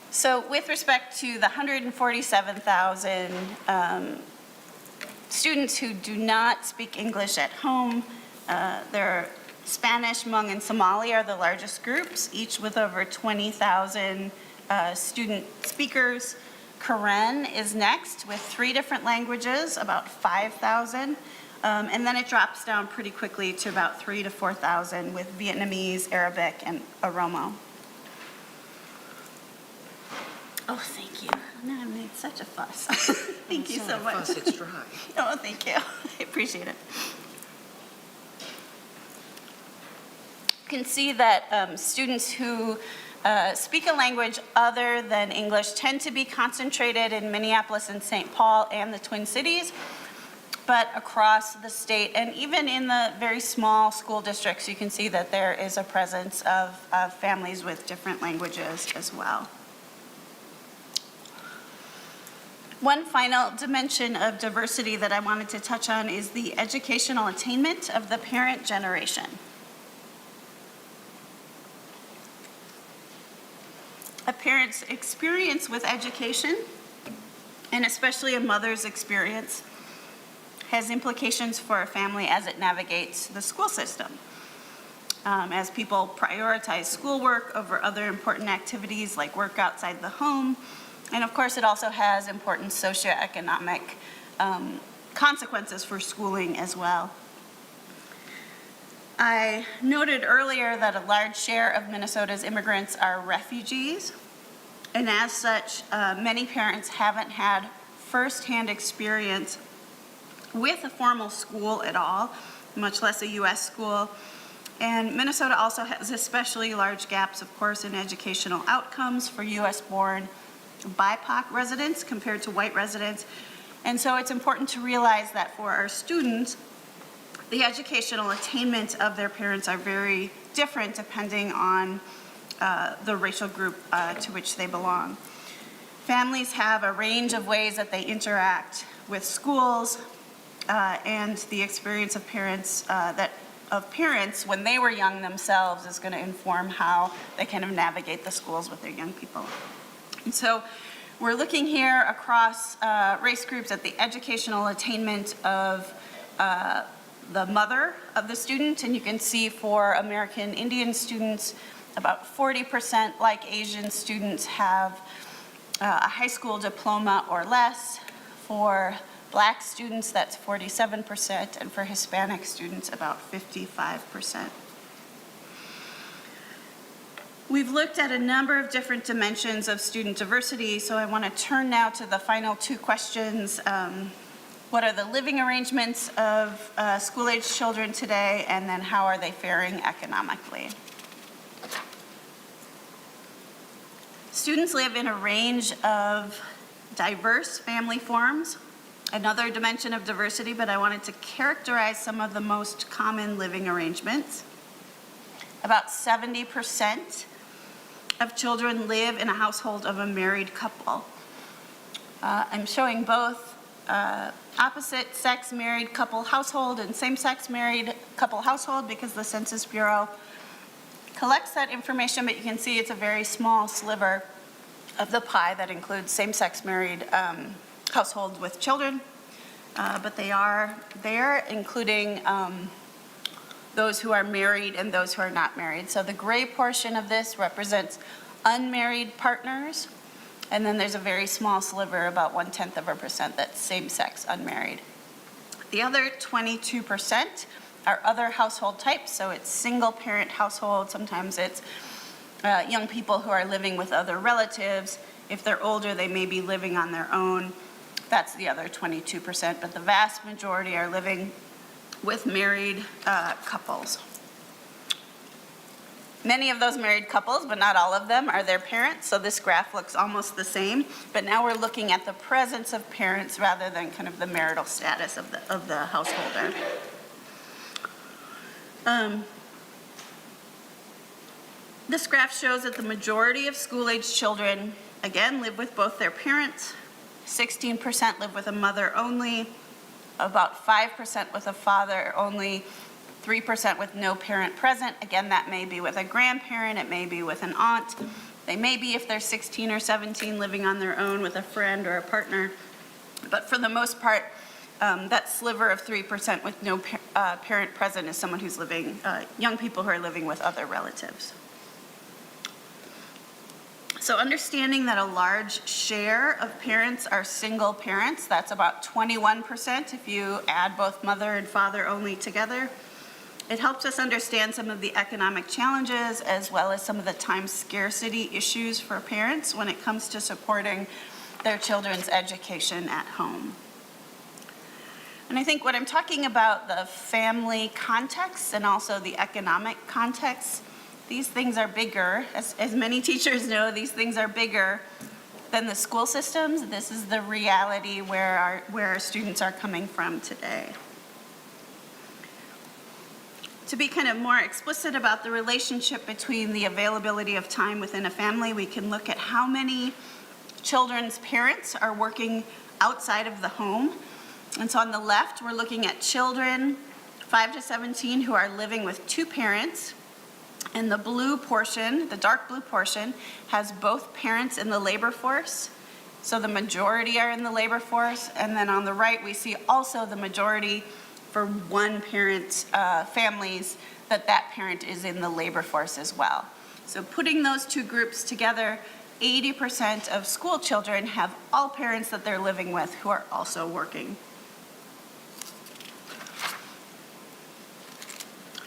So with respect to the 147,000 students who do not speak English at home, there are Spanish, Hmong, and Somali are the largest groups, each with over 20,000 student speakers. Karen is next with 3 different languages, about 5,000. And then it drops down pretty quickly to about 3,000 to 4,000 with Vietnamese, Arabic, and Oromo. Oh, thank you. Now I made such a fuss. Thank you so much. It's dry. Oh, thank you. I appreciate it. You can see that students who speak a language other than English tend to be concentrated in Minneapolis and St. Paul and the Twin Cities, but across the state and even in the very small school districts, you can see that there is a presence of families with different languages as well. One final dimension of diversity that I wanted to touch on is the educational attainment of the parent generation. A parent's experience with education, and especially a mother's experience, has implications for a family as it navigates the school system. As people prioritize schoolwork over other important activities like work outside the home, and of course, it also has important socioeconomic consequences for schooling as well. I noted earlier that a large share of Minnesota's immigrants are refugees, and as such, many parents haven't had firsthand experience with a formal school at all, much less a U.S. school. And Minnesota also has especially large gaps, of course, in educational outcomes for U.S.-born BIPOC residents compared to white residents. And so it's important to realize that for our students, the educational attainment of their parents are very different depending on the racial group to which they belong. Families have a range of ways that they interact with schools, and the experience of parents when they were young themselves is going to inform how they kind of navigate the schools with their young people. And so we're looking here across race groups at the educational attainment of the mother of the student, and you can see for American Indian students, about 40%, like Asian students, have a high school diploma or less. For Black students, that's 47%, and for Hispanic students, about 55%. We've looked at a number of different dimensions of student diversity, so I want to turn now to the final 2 questions. What are the living arrangements of school-age children today, and then how are they faring economically? Students live in a range of diverse family forms. Another dimension of diversity, but I wanted to characterize some of the most common living arrangements. About 70% of children live in a household of a married couple. I'm showing both opposite sex married couple household and same-sex married couple household because the Census Bureau collects that information, but you can see it's a very small sliver of the pie that includes same-sex married households with children. But they are there, including those who are married and those who are not married. So the gray portion of this represents unmarried partners, and then there's a very small sliver, about 0.1% that's same-sex unmarried. The other 22% are other household types, so it's single-parent households. Sometimes it's young people who are living with other relatives. If they're older, they may be living on their own. That's the other 22%, but the vast majority are living with married couples. Many of those married couples, but not all of them, are their parents, so this graph looks almost the same, but now we're looking at the presence of parents rather than kind of the marital status of the householder. This graph shows that the majority of school-aged children, again, live with both their parents. 16% live with a mother only, about 5% with a father only, 3% with no parent present. Again, that may be with a grandparent, it may be with an aunt. They may be, if they're 16 or 17, living on their own with a friend or a partner. But for the most part, that sliver of 3% with no parent present is someone who's living, young people who are living with other relatives. So understanding that a large share of parents are single parents, that's about 21% if you add both mother and father only together. It helps us understand some of the economic challenges as well as some of the time scarcity issues for parents when it comes to supporting their children's education at home. And I think when I'm talking about the family context and also the economic context, these things are bigger. As many teachers know, these things are bigger than the school systems. This is the reality where our students are coming from today. To be kind of more explicit about the relationship between the availability of time within a family, we can look at how many children's parents are working outside of the home. And so on the left, we're looking at children 5 to 17 who are living with two parents. And the blue portion, the dark blue portion, has both parents in the labor force. So the majority are in the labor force. And then on the right, we see also the majority for one parent families, that parent is in the labor force as well. So putting those two groups together, 80% of school children have all parents that they're living with who are also working.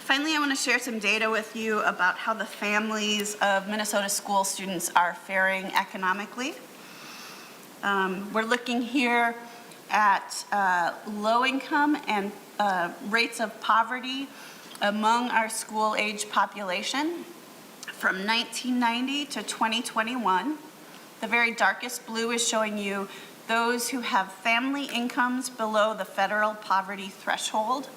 Finally, I want to share some data with you about how the families of Minnesota school students are faring economically. We're looking here at low income and rates of poverty among our school-age population from 1990 to 2021. The very darkest blue is showing you those who have family incomes below the federal poverty threshold.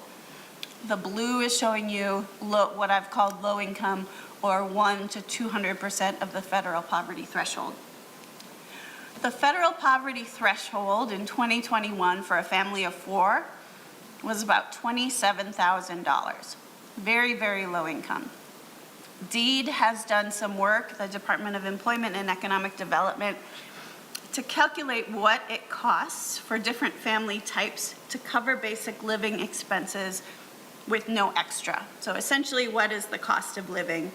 The blue is showing you what I've called low income, or 1 to 200% of the federal poverty threshold. The federal poverty threshold in 2021 for a family of 4 was about $27,000. Very, very low income. DEED has done some work, the Department of Employment and Economic Development, to calculate what it costs for different family types to cover basic living expenses with no extra. So essentially, what is the cost of living?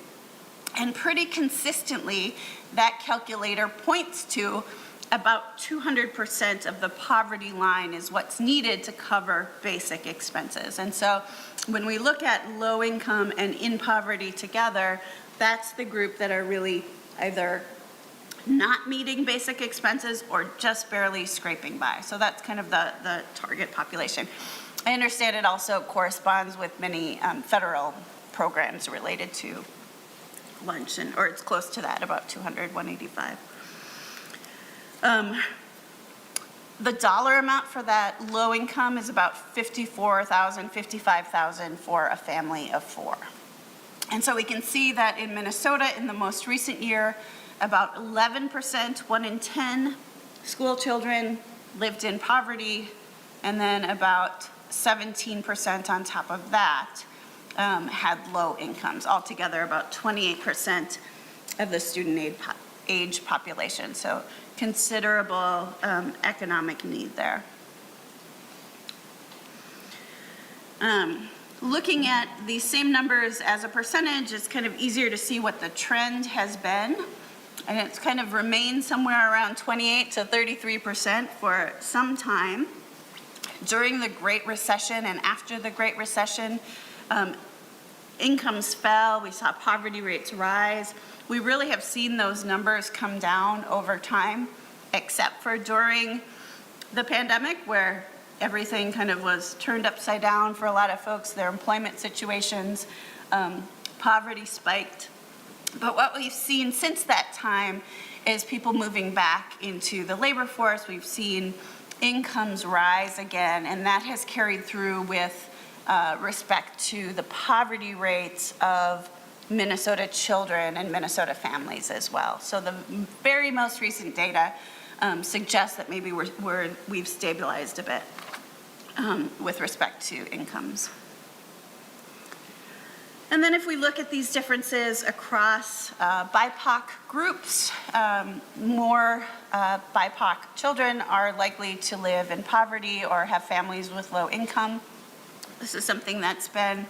And pretty consistently, that calculator points to about 200% of the poverty line is what's needed to cover basic expenses. And so when we look at low income and in poverty together, that's the group that are really either not meeting basic expenses or just barely scraping by. So that's kind of the target population. I understand it also corresponds with many federal programs related to lunch, or it's close to that, about 200, 185. The dollar amount for that low income is about $54,000, $55,000 for a family of 4. And so we can see that in Minnesota, in the most recent year, about 11%, 1 in 10 school children lived in poverty, and then about 17% on top of that had low incomes. Altogether, about 28% of the student age population. So considerable economic need there. Looking at these same numbers as a percentage, it's kind of easier to see what the trend has been. And it's kind of remained somewhere around 28 to 33% for some time. During the Great Recession and after the Great Recession, incomes fell, we saw poverty rates rise. We really have seen those numbers come down over time, except for during the pandemic, where everything kind of was turned upside down for a lot of folks, their employment situations, poverty spiked. But what we've seen since that time is people moving back into the labor force. We've seen incomes rise again, and that has carried through with respect to the poverty rates of Minnesota children and Minnesota families as well. So the very most recent data suggests that maybe we've stabilized a bit with respect to incomes. And then if we look at these differences across BIPOC groups, more BIPOC children are likely to live in poverty or have families with low income. This is something that's been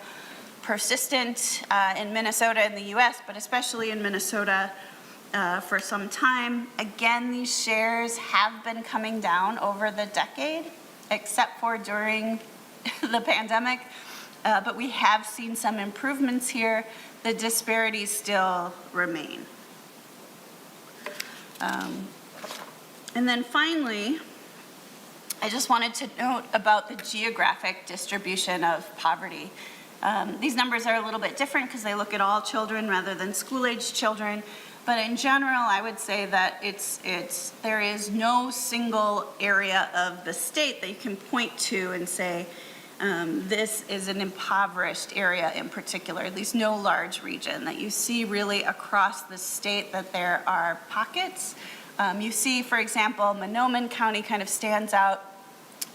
persistent in Minnesota and the US, but especially in Minnesota for some time. Again, these shares have been coming down over the decade, except for during the pandemic. But we have seen some improvements here. The disparities still remain. And then finally, I just wanted to note about the geographic distribution of poverty. These numbers are a little bit different because they look at all children rather than school-aged children. But in general, I would say that there is no single area of the state that you can point to and say, this is an impoverished area in particular, at least no large region, that you see really across the state that there are pockets. You see, for example, Monoman County kind of stands out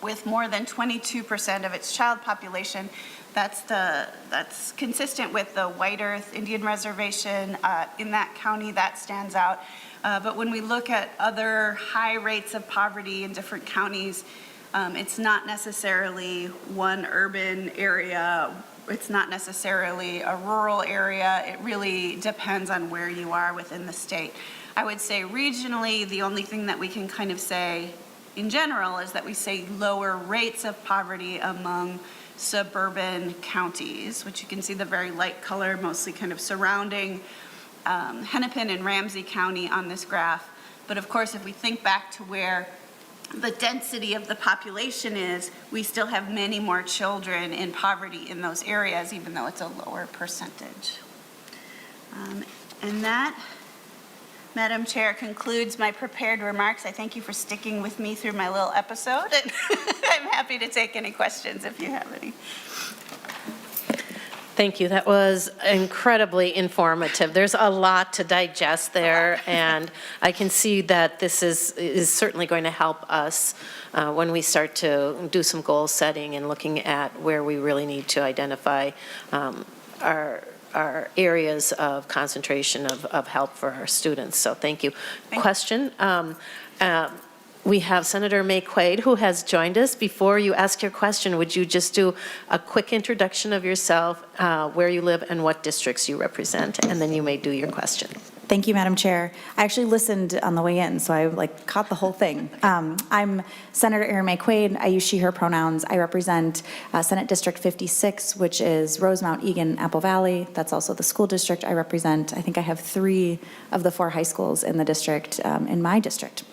with more than 22% of its child population. That's consistent with the White Earth Indian Reservation in that county. That stands out. But when we look at other high rates of poverty in different counties, it's not necessarily one urban area. It's not necessarily a rural area. It really depends on where you are within the state. I would say regionally, the only thing that we can kind of say in general is that we say lower rates of poverty among suburban counties, which you can see the very light color, mostly kind of surrounding Hennepin and Ramsey County on this graph. But of course, if we think back to where the density of the population is, we still have many more children in poverty in those areas, even though it's a lower percentage. And that, Madam Chair, concludes my prepared remarks. I thank you for sticking with me through my little episode, and I'm happy to take any questions if you have any. Thank you. That was incredibly informative. There's a lot to digest there, and I can see that this is certainly going to help us when we start to do some goal setting and looking at where we really need to identify our areas of concentration of help for our students. So thank you. Question. We have Senator May Quaid, who has joined us. Before you ask your question, would you just do a quick introduction of yourself, where you live, and what districts you represent, and then you may do your question. Thank you, Madam Chair. I actually listened on the way in, so I caught the whole thing. I'm Senator Erin May Quaid. I use she, her pronouns. I represent Senate District 56, which is Rosemount, Eagan, Apple Valley. That's also the school district I represent. I think I have 3 of the 4 high schools in the district, in my district.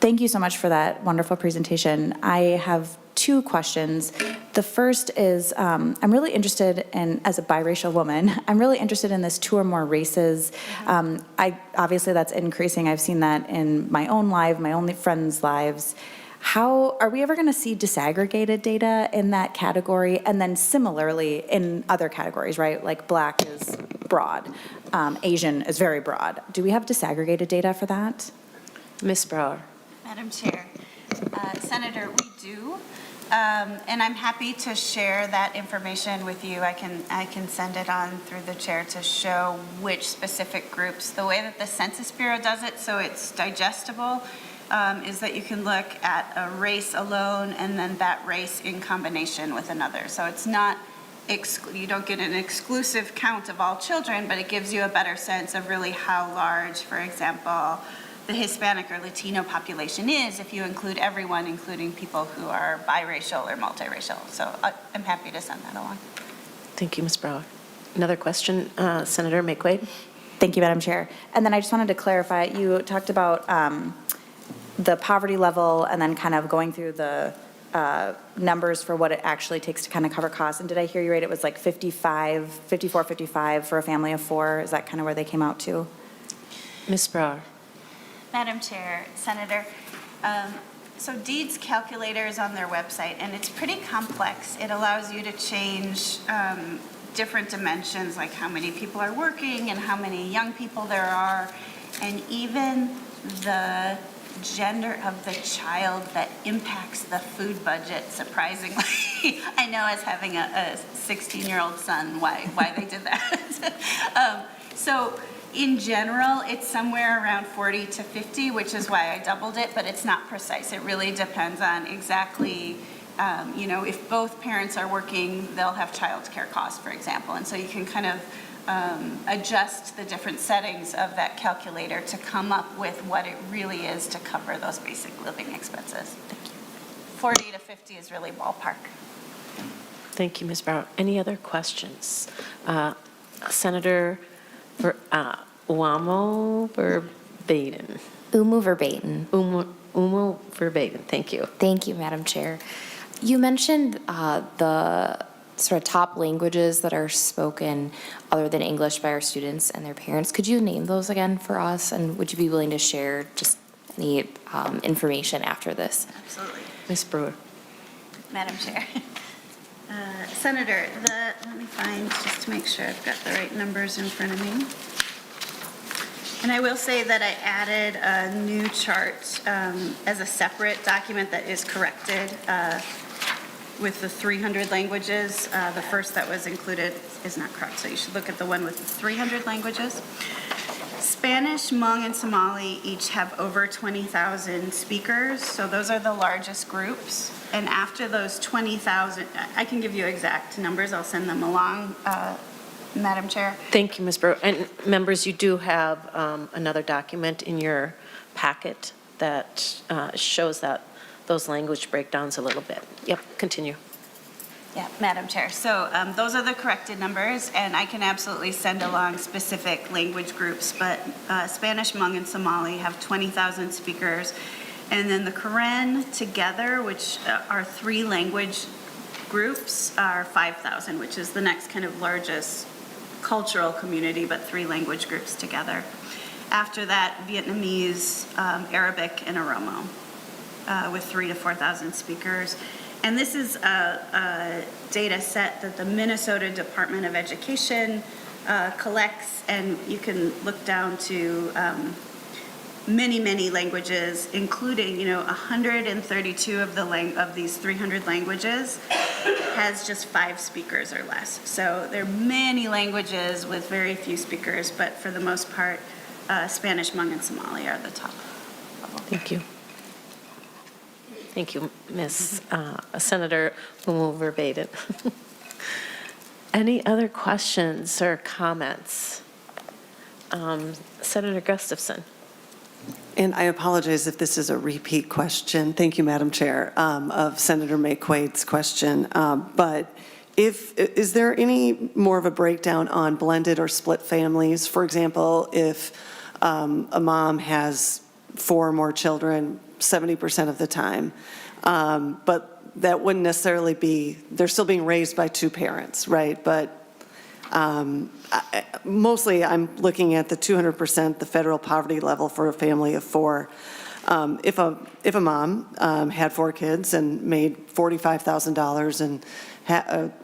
Thank you so much for that wonderful presentation. I have 2 questions. The first is, I'm really interested in, as a biracial woman, I'm really interested in this 2 or more races. Obviously that's increasing. I've seen that in my own life, my own friends' lives. how, are we ever going to see disaggregated data in that category? And then similarly in other categories, right? Like Black is broad, Asian is very broad. Do we have disaggregated data for that? Ms. Brower. Madam Chair, Senator, we do, and I'm happy to share that information with you. I can send it on through the chair to show which specific groups. The way that the Census Bureau does it, so it's digestible, is that you can look at a race alone and then that race in combination with another. So it's not, you don't get an exclusive count of all children, but it gives you a better sense of really how large, for example, the Hispanic or Latino population is if you include everyone, including people who are biracial or multiracial. So I'm happy to send that along. Thank you, Ms. Brower. Another question, Senator McQuaid. Thank you, Madam Chair. And then I just wanted to clarify, you talked about the poverty level and then kind of going through the numbers for what it actually takes to kind of cover costs. And did I hear you right? It was like 54, 55 for a family of 4. Is that kind of where they came out to? Ms. Brower. Madam Chair, Senator, so DEED's calculator is on their website, and it's pretty complex. It allows you to change different dimensions, like how many people are working and how many young people there are, and even the gender of the child that impacts the food budget, surprisingly. I know, as having a 16-year-old son, why they did that. So in general, it's somewhere around 40 to 50, which is why I doubled it, but it's not precise. It really depends on exactly, if both parents are working, they'll have childcare costs, for example. And so you can kind of adjust the different settings of that calculator to come up with what it really is to cover those basic living expenses. 40 to 50 is really ballpark. Thank you, Ms. Brower. Any other questions? Senator Uomo Verbatim. Umu Verbatim. Umu Verbatim, thank you. Thank you, Madam Chair. You mentioned the sort of top languages that are spoken other than English by our students and their parents. Could you name those again for us? And would you be willing to share just any information after this? Absolutely. Ms. Brewer. Madam Chair. Senator, let me find, just to make sure I've got the right numbers in front of me. And I will say that I added a new chart as a separate document that is corrected with the 300 languages. The first that was included is not correct, so you should look at the one with the 300 languages. Spanish, Hmong, and Somali each have over 20,000 speakers, so those are the largest groups. And after those 20,000, I can give you exact numbers, I'll send them along, Madam Chair. Thank you, Ms. Brewer. And members, you do have another document in your packet that shows that those language breakdowns a little bit. Yep, continue. Yeah, Madam Chair. So those are the corrected numbers, and I can absolutely send along specific language groups, but Spanish, Hmong, and Somali have 20,000 speakers. And then the Karen together, which are 3 language groups, are 5,000, which is the next kind of largest cultural community, but 3 language groups together. After that, Vietnamese, Arabic, and Oromo, with 3,000 to 4,000 speakers. And this is a data set that the Minnesota Department of Education collects, and you can look down to many, many languages, including, 132 of these 300 languages has just 5 speakers or less. So there are many languages with very few speakers, but for the most part, Spanish, Hmong, and Somali are the top level. Thank you. Thank you, Ms. Senator Umu Verbatim. Any other questions or comments? Senator Gustafson. And I apologize if this is a repeat question. Thank you, Madam Chair, of Senator McQuaid's question. But is there any more of a breakdown on blended or split families? For example, if a mom has 4 or more children 70% of the time, but that wouldn't necessarily be, they're still being raised by 2 parents, right? But mostly I'm looking at the 200%, the federal poverty level for a family of 4. If a mom had 4 kids and made $45,000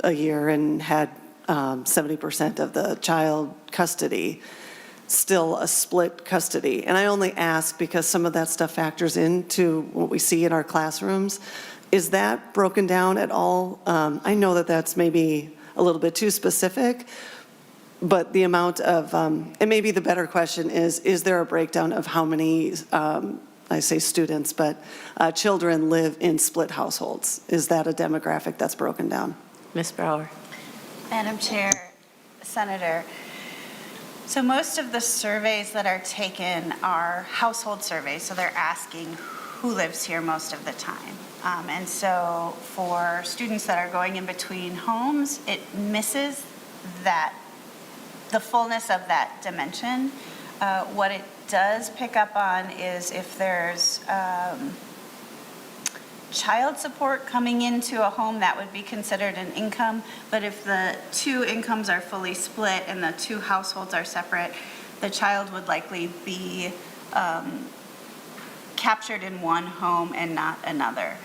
a year and had 70% of the child custody, still a split custody. And I only ask because some of that stuff factors into what we see in our classrooms. Is that broken down at all? I know that that's maybe a little bit too specific, but the amount of, and maybe the better question is there a breakdown of how many, I say students, but children live in split households? Is that a demographic that's broken down? Ms. Brower. Madam Chair, Senator, so most of the surveys that are taken are household surveys, so they're asking who lives here most of the time. And so for students that are going in between homes, it misses that, the fullness of that dimension. What it does pick up on is if there's child support coming into a home, that would be considered an income. But if the 2 incomes are fully split and the 2 households are separate, the child would likely be captured in one home and not another.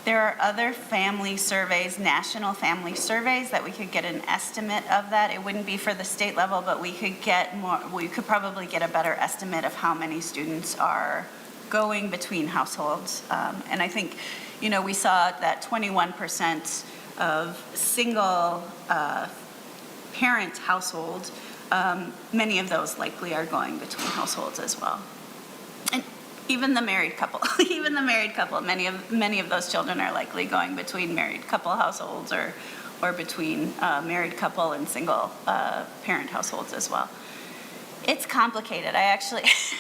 There are other family surveys, national family surveys, that we could get an estimate of that. It wouldn't be for the state level, but we could get more, we could probably get a better estimate of how many students are going between households. And I think, you know, we saw that 21% of single parent households, many of those likely are going between households as well. And even the married couple, many of those children are likely going between married couple households or between married couple and single parent households as well. It's complicated. I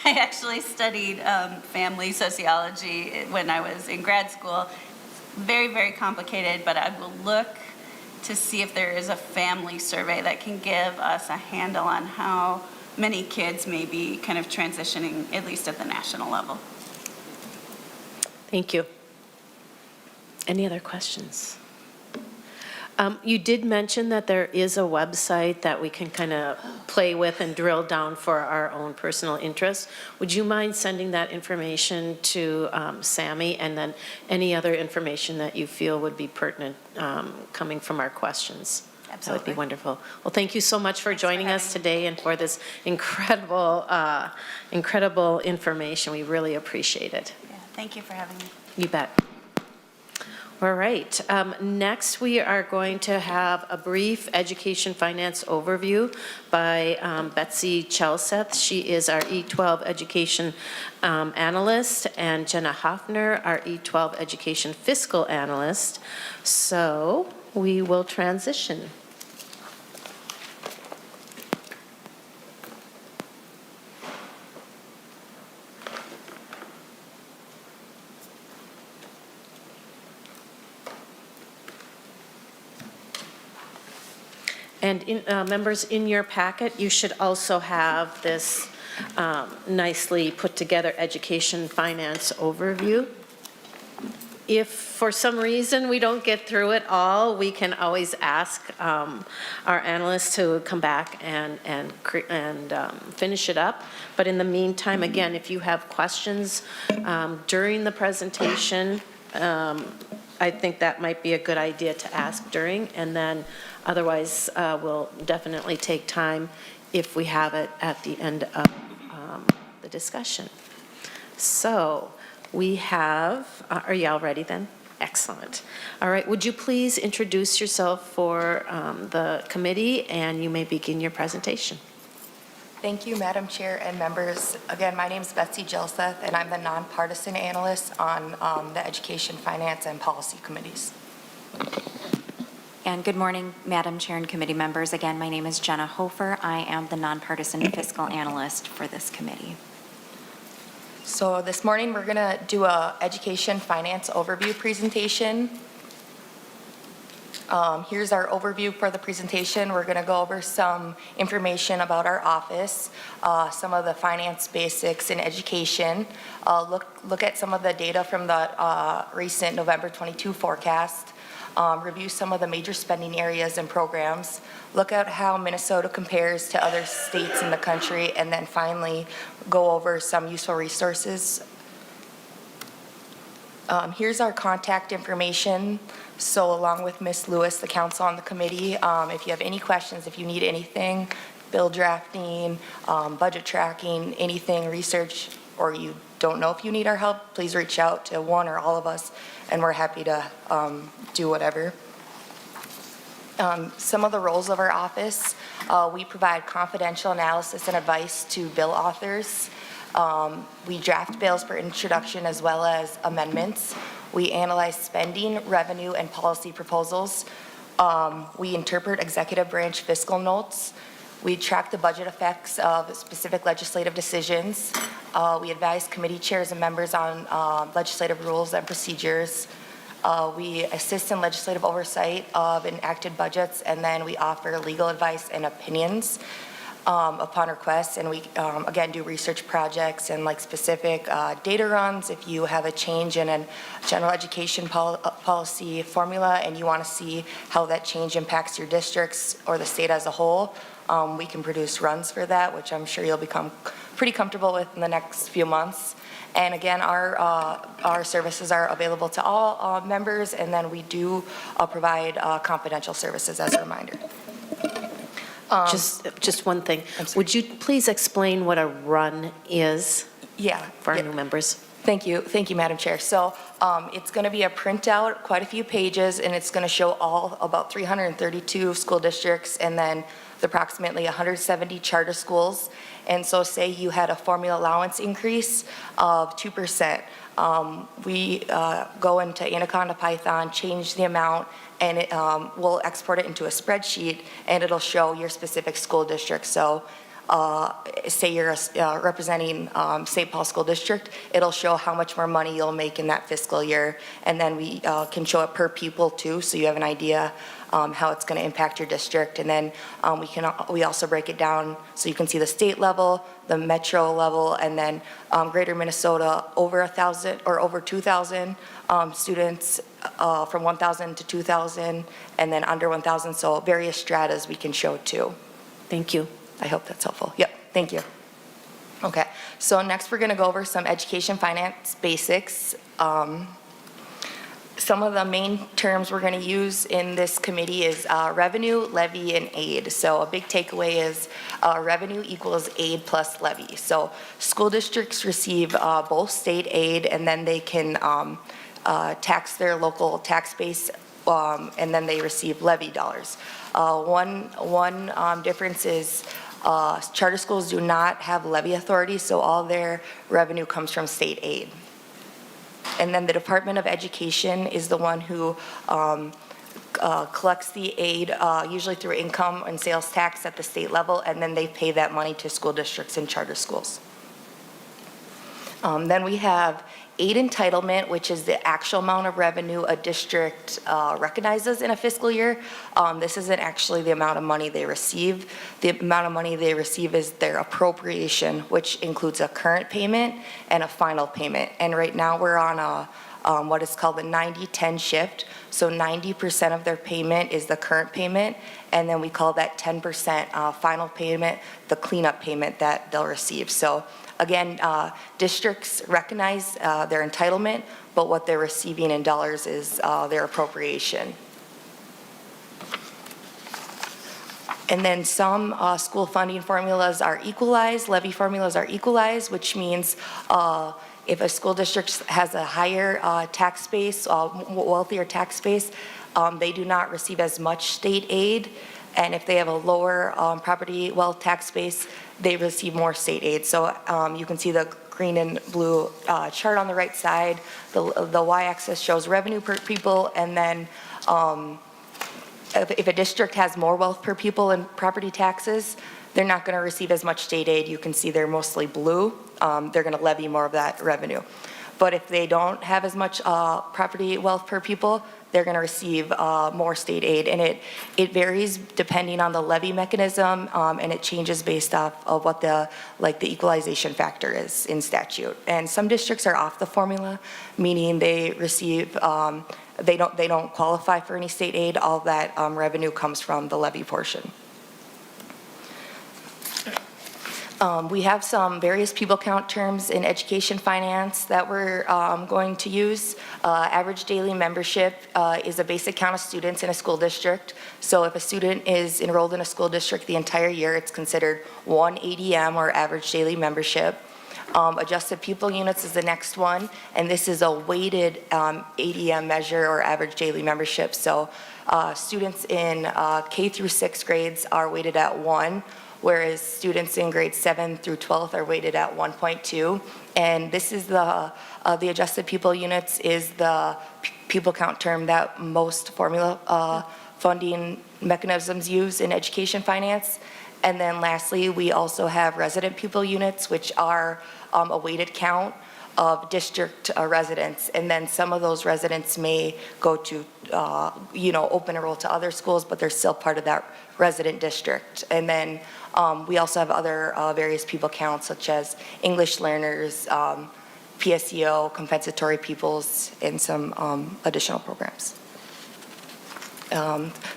actually studied family sociology when I was in grad school. Very, very complicated, but I will look to see if there is a family survey that can give us a handle on how many kids may be kind of transitioning, at least at the national level. Thank you. Any other questions? You did mention that there is a website that we can kind of play with and drill down for our own personal interests. Would you mind sending that information to Sammy, and then any other information that you feel would be pertinent coming from our questions? Absolutely. That would be wonderful. Well, thank you so much for joining us today and for this incredible, incredible information. We really appreciate it. Yeah, thank you for having me. You bet. All right. Next, we are going to have a brief education finance overview by Betsy Chelseth. She is our E12 education analyst, and Jenna Hoffner, our E12 education fiscal analyst. So we will transition. And members, in your packet, you should also have this nicely put together education finance overview. If for some reason we don't get through it all, we can always ask our analysts to come back and finish it up. But in the meantime, again, if you have questions during the presentation, I think that might be a good idea to ask during, and then otherwise we'll definitely take time if we have it at the end of the discussion. So we have, are you all ready then? Excellent. All right, would you please introduce yourself for the committee, and you may begin your presentation. Thank you, Madam Chair and members. Again, my name is Betsy Jelseth, and I'm the nonpartisan analyst on the Education, Finance, and Policy Committees. And good morning, Madam Chair and committee members. Again, my name is Jenna Hofer. I am the nonpartisan fiscal analyst for this committee. So this morning, we're going to do a education finance overview presentation. Here's our overview for the presentation. We're going to go over some information about our office, some of the finance basics in education, look at some of the data from the recent November 22 forecast, review some of the major spending areas and programs, look at how Minnesota compares to other states in the country, and then finally go over some useful resources Here's our contact information. So along with Ms. Lewis, the council on the committee, if you have any questions, if you need anything, bill drafting, budget tracking, anything, research, or you don't know if you need our help, please reach out to one or all of us, and we're happy to do whatever. Some of the roles of our office, we provide confidential analysis and advice to bill authors. We draft bills for introduction as well as amendments. We analyze spending, revenue, and policy proposals. We interpret executive branch fiscal notes. We track the budget effects of specific legislative decisions. We advise committee chairs and members on legislative rules and procedures. We assist in legislative oversight of enacted budgets, and then we offer legal advice and opinions upon request. And we, again, do research projects and like specific data runs. If you have a change in a general education policy formula and you want to see how that change impacts your districts or the state as a whole, we can produce runs for that, which I'm sure you'll become pretty comfortable with in the next few months. And again, our services are available to all members, and then we do provide confidential services as a reminder. Just one thing. Would you please explain what a run is? Yeah. For our new members? Thank you, Madam Chair. So it's going to be a printout, quite a few pages, and it's going to show all about 332 school districts and then approximately 170 charter schools. And so say you had a formula allowance increase of 2%. We go into Anaconda Python, change the amount, and we'll export it into a spreadsheet, and it'll show your specific school district. So say you're representing St. Paul School District, it'll show how much more money you'll make in that fiscal year. And then we can show it per pupil too, so you have an idea how it's going to impact your district. And then we also break it down so you can see the state level, the metro level, and then greater Minnesota over 1,000 or over 2,000 students from 1,000 to 2,000, and then under 1,000. So various stratas we can show too. Thank you. I hope that's helpful. Yep, thank you. Okay, so next we're going to go over some education finance basics. Some of the main terms we're going to use in this committee is revenue, levy, and aid. So a big takeaway is revenue equals aid plus levy. So school districts receive both state aid, and then they can tax their local tax base, and then they receive levy dollars. One difference is charter schools do not have levy authority, so all their revenue comes from state aid. And then the Department of Education is the one who collects the aid, usually through income and sales tax at the state level, and then they pay that money to school districts and charter schools. Then we have aid entitlement, which is the actual amount of revenue a district recognizes in a fiscal year. This isn't actually the amount of money they receive. The amount of money they receive is their appropriation, which includes a current payment and a final payment. And right now we're on a what is called the 90-10 shift. So 90% of their payment is the current payment, and then we call that 10% final payment the cleanup payment that they'll receive. So again, districts recognize their entitlement, but what they're receiving in dollars is their appropriation. And then some school funding formulas are equalized, levy formulas are equalized, which means if a school district has a higher tax base, wealthier tax base, they do not receive as much state aid. And if they have a lower property wealth tax base, they receive more state aid. So you can see the green and blue chart on the right side. The y-axis shows revenue per pupil, and then if a district has more wealth per pupil in property taxes, they're not going to receive as much state aid. You can see they're mostly blue. They're going to levy more of that revenue. But if they don't have as much property wealth per pupil, they're going to receive more state aid. And it varies depending on the levy mechanism, and it changes based off of what the equalization factor is in statute. And some districts are off the formula, meaning they receive, they don't qualify for any state aid. All that revenue comes from the levy portion. We have some various people count terms in education finance that we're going to use. Average daily membership is a basic count of students in a school district. So if a student is enrolled in a school district the entire year, it's considered one ADM, or average daily membership. Adjusted pupil units is the next one, and this is a weighted ADM measure, or average daily membership. So students in K through 6 grades are weighted at 1, whereas students in grades 7 through 12 are weighted at 1.2. And this is the adjusted pupil units is the pupil count term that most formula funding mechanisms use in education finance. And then lastly, we also have resident pupil units, which are a weighted count of district residents. And then some of those residents may go to, open enroll to other schools, but they're still part of that resident district. And then we also have other various pupil counts, such as English learners, PSEO, compensatory pupils, and some additional programs.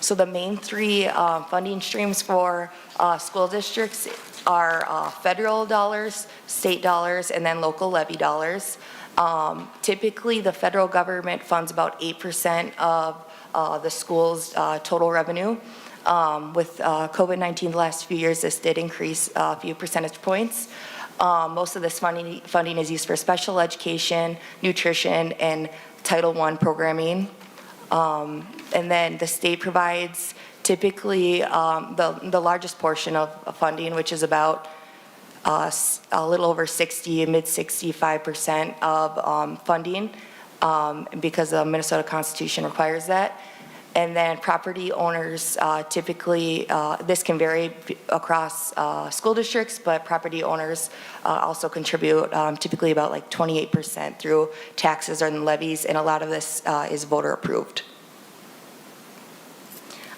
So the main 3 funding streams for school districts are federal dollars, state dollars, and then local levy dollars. Typically, the federal government funds about 8% of the school's total revenue. With COVID-19 the last few years, this did increase a few percentage points. Most of this funding is used for special education, nutrition, and Title I programming. And then the state provides typically the largest portion of funding, which is about a little over 60, mid 65% of funding, because the Minnesota Constitution requires that. And then property owners typically, this can vary across school districts, but property owners also contribute typically about like 28% through taxes or levies, and a lot of this is voter approved.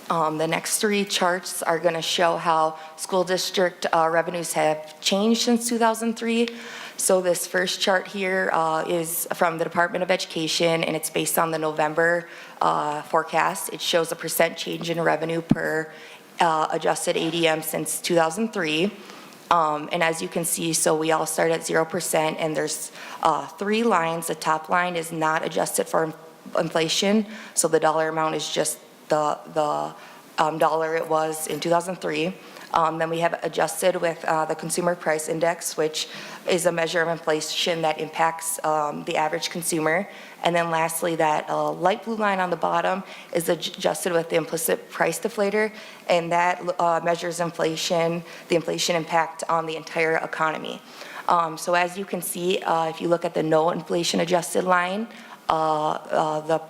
The next 3 charts are going to show how school district revenues have changed since 2003. So this first chart here is from the Department of Education, and it's based on the November forecast. It shows a % change in revenue per adjusted ADM since 2003. And as you can see, so we all start at 0%, and there's 3 lines. The top line is not adjusted for inflation, so the dollar amount is just the dollar it was in 2003. Then we have adjusted with the Consumer Price Index, which is a measure of inflation that impacts the average consumer. And then lastly, that light blue line on the bottom is adjusted with the implicit price deflator, and that measures inflation, the inflation impact on the entire economy. So as you can see, if you look at the no inflation adjusted line, the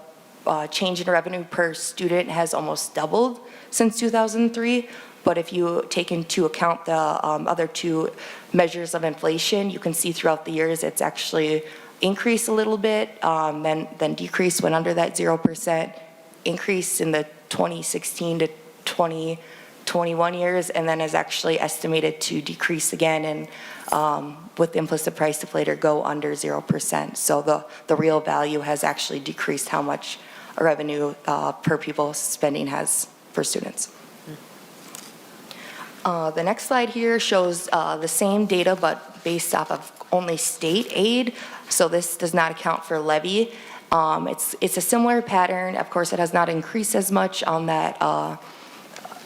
change in revenue per student has almost doubled since 2003. But if you take into account the other 2 measures of inflation, you can see throughout the years it's actually increased a little bit, then decreased when under that 0%, increased in the 2016 to 2021 years, and then is actually estimated to decrease again, and with the implicit price deflator go under 0%. So the real value has actually decreased how much revenue per pupil spending has for students. The next slide here shows the same data, but based off of only state aid. So this does not account for levy. It's a similar pattern. Of course, it has not increased as much on that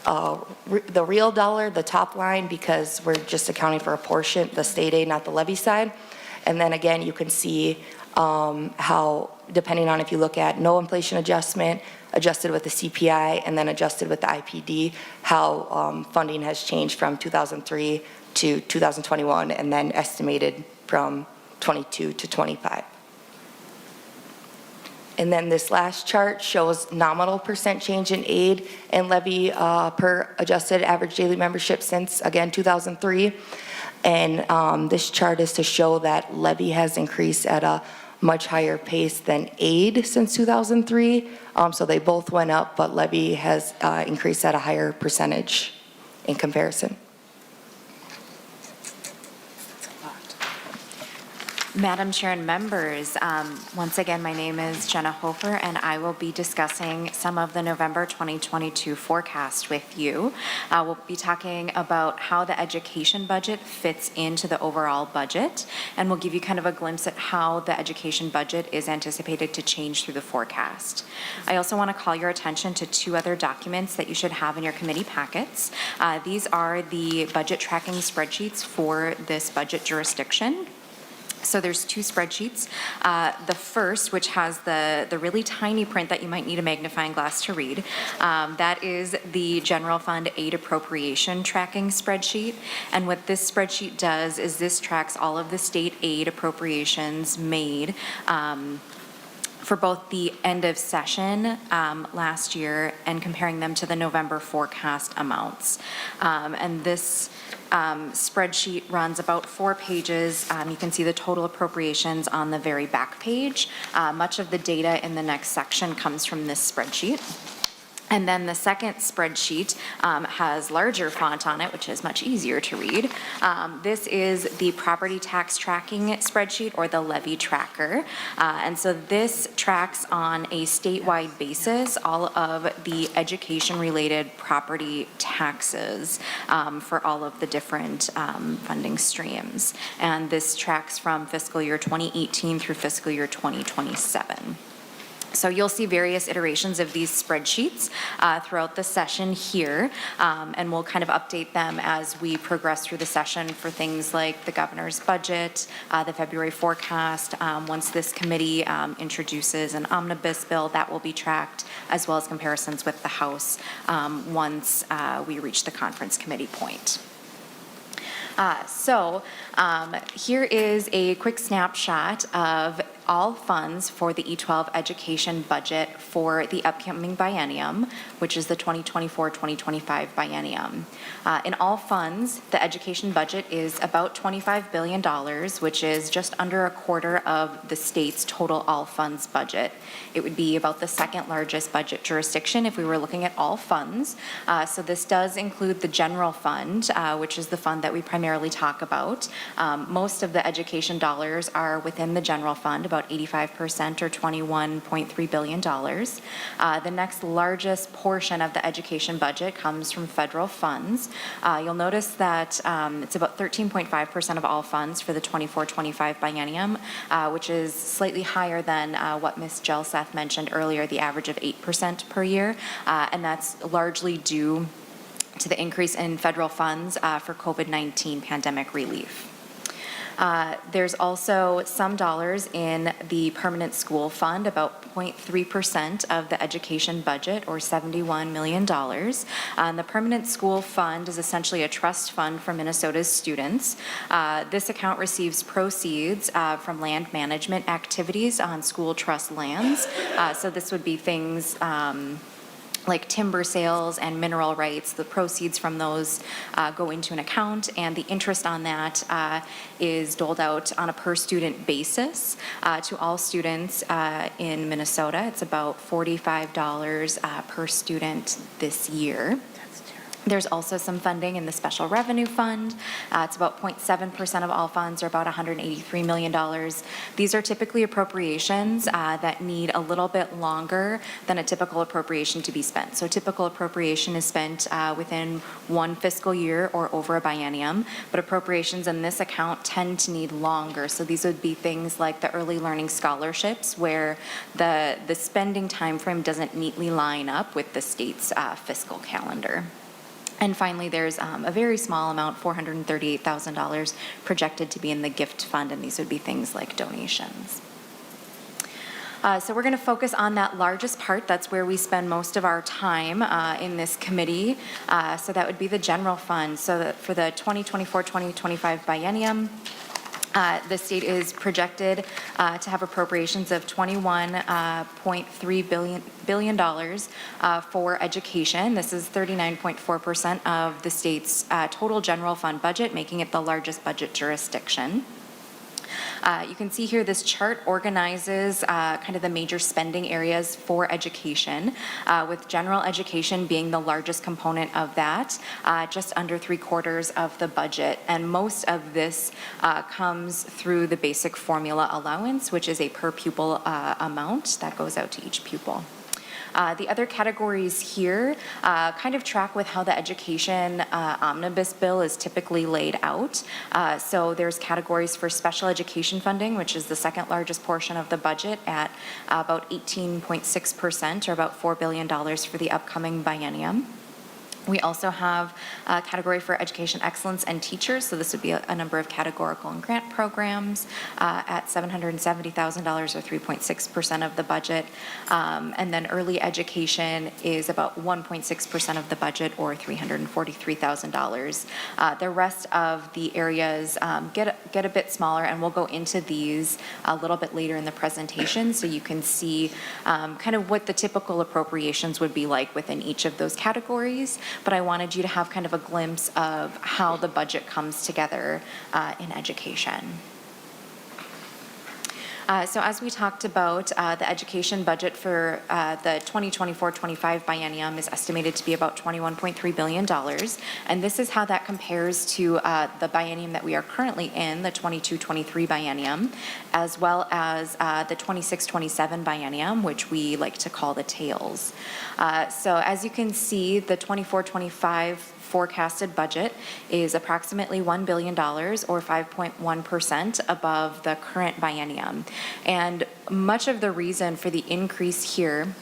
the real dollar, the top line, because we're just accounting for a portion, the state aid, not the levy side. And then again, you can see how, depending on if you look at no inflation adjustment, adjusted with the CPI, and then adjusted with the IPD, how funding has changed from 2003 to 2021, and then estimated from 22 to 25. And then this last chart shows nominal % change in aid and levy per adjusted average daily membership since, again, 2003. And this chart is to show that levy has increased at a much higher pace than aid since 2003. So they both went up, but levy has increased at a higher percentage in comparison. Madam Chair and members, once again, my name is Jenna Hofer, and I will be discussing some of the November 2022 forecast with you. We'll be talking about how the education budget fits into the overall budget, and we'll give you kind of a glimpse at how the education budget is anticipated to change through the forecast. I also want to call your attention to two other documents that you should have in your committee packets. These are the budget tracking spreadsheets for this budget jurisdiction. So there's two spreadsheets. The first, which has the really tiny print that you might need a magnifying glass to read, that is the general fund aid appropriation tracking spreadsheet. And what this spreadsheet does is this tracks all of the state aid appropriations made for both the end of session last year and comparing them to the November forecast amounts. And this spreadsheet runs about 4 pages. You can see the total appropriations on the very back page. Much of the data in the next section comes from this spreadsheet. And then the second spreadsheet has larger font on it, which is much easier to read. This is the property tax tracking spreadsheet, or the levy tracker. And so this tracks on a statewide basis all of the education-related property taxes for all of the different funding streams. And this tracks from fiscal year 2018 through fiscal year 2027. So you'll see various iterations of these spreadsheets throughout the session here, and we'll kind of update them as we progress through the session for things like the governor's budget, the February forecast. Once this committee introduces an omnibus bill, that will be tracked, as well as comparisons with the House once we reach the conference committee point. Here is a quick snapshot of all funds for the E12 education budget for the upcoming biennium, which is the 2024-2025 biennium. In all funds, the education budget is about $25 billion, which is just under a quarter of the state's total all funds budget. It would be about the second largest budget jurisdiction if we were looking at all funds. So this does include the general fund, which is the fund that we primarily talk about. Most of the education dollars are within the general fund, about 85% or $21.3 billion. The next largest portion of the education budget comes from federal funds. You'll notice that it's about 13.5% of all funds for the 24-25 biennium, which is slightly higher than what Ms. Gelseth mentioned earlier, the average of 8% per year, and that's largely due to the increase in federal funds for COVID-19 pandemic relief. There's also some dollars in the permanent school fund, about 0.3% of the education budget, or $71 million. And the permanent school fund is essentially a trust fund for Minnesota's students. This account receives proceeds from land management activities on school trust lands. So this would be things like timber sales and mineral rights. The proceeds from those go into an account, and the interest on that is doled out on a per student basis to all students in Minnesota. It's about $45 per student this year. There's also some funding in the special revenue fund. It's about 0.7% of all funds, or about $183 million. These are typically appropriations that need a little bit longer than a typical appropriation to be spent. So typical appropriation is spent within one fiscal year or over a biennium, but appropriations in this account tend to need longer. So these would be things like the early learning scholarships, where the spending timeframe doesn't neatly line up with the state's fiscal calendar. And finally, there's a very small amount, $438,000, projected to be in the gift fund, and these would be things like donations. So we're going to focus on that largest part. That's where we spend most of our time in this committee. So that would be the general fund. So that for the 2024-2025 biennium, the state is projected to have appropriations of $21.3 billion for education. This is 39.4% of the state's total general fund budget, making it the largest budget jurisdiction. You can see here this chart organizes kind of the major spending areas for education, with general education being the largest component of that, just under 3/4 of the budget. And most of this comes through the basic formula allowance, which is a per pupil amount that goes out to each pupil. The other categories here kind of track with how the education omnibus bill is typically laid out. So there's categories for special education funding, which is the second largest portion of the budget at about 18.6%, or about $4 billion for the upcoming biennium. We also have a category for education excellence and teachers, so this would be a number of categorical and grant programs at $770,000, or 3.6% of the budget. And then early education is about 1.6% of the budget, or $343,000. The rest of the areas get a bit smaller, and we'll go into these a little bit later in the presentation, so you can see kind of what the typical appropriations would be like within each of those categories. But I wanted you to have kind of a glimpse of how the budget comes together in education. So as we talked about, the education budget for the 2024-25 biennium is estimated to be about $21.3 billion. And this is how that compares to the biennium that we are currently in, the 22-23 biennium, as well as the 26-27 biennium, which we like to call the tails. So as you can see, the 24-25 forecasted budget is approximately $1 billion, or 5.1% above the current biennium. And much of the reason for the increase here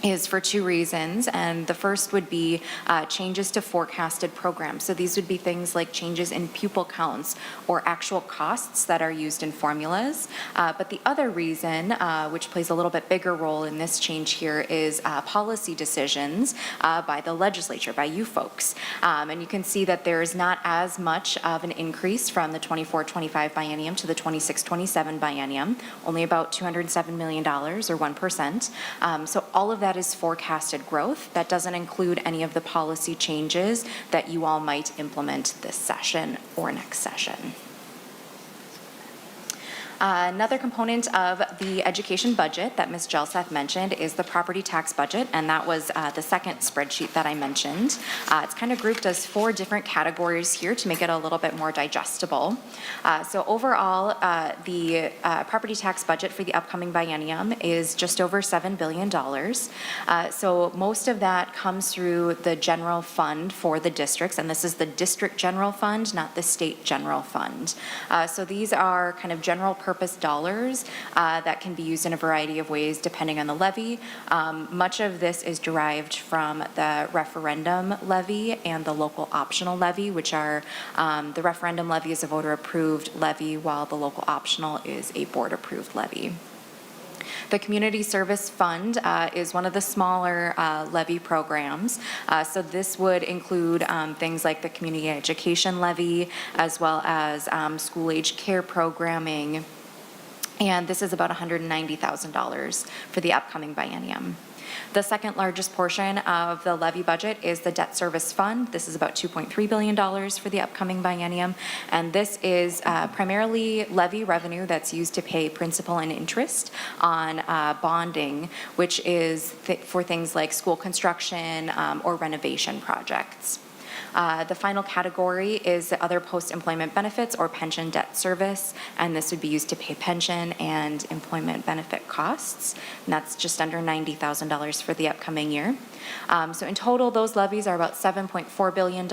is for two reasons, and the first would be changes to forecasted programs. So these would be things like changes in pupil counts or actual costs that are used in formulas. But the other reason, which plays a little bit bigger role in this change here, is policy decisions by the legislature, by you folks. And you can see that there is not as much of an increase from the 24-25 biennium to the 26-27 biennium, only about $207 million, or 1%. So all of that is forecasted growth. That doesn't include any of the policy changes that you all might implement this session or next session. Another component of the education budget that Ms. Jelseth mentioned is the property tax budget, and that was the second spreadsheet that I mentioned. It's kind of grouped as 4 different categories here to make it a little bit more digestible. So overall, the property tax budget for the upcoming biennium is just over $7 billion. So most of that comes through the general fund for the districts, and this is the district general fund, not the state general fund. So these are kind of general purpose dollars that can be used in a variety of ways depending on the levy. Much of this is derived from the referendum levy and the local optional levy, which are the referendum levy is a voter approved levy, while the local optional is a board approved levy. The Community Service Fund is one of the smaller levy programs. So this would include things like the Community Education Levy, as well as school-age care programming. And this is about $190,000 for the upcoming biennium. The second largest portion of the levy budget is the Debt Service Fund. This is about $2.3 billion for the upcoming biennium. And this is primarily levy revenue that's used to pay principal and interest on bonding, which is for things like school construction or renovation projects. The final category is the other post-employment benefits or pension debt service, and this would be used to pay pension and employment benefit costs, and that's just under $90,000 for the upcoming year. So in total, those levies are about $7.4 billion,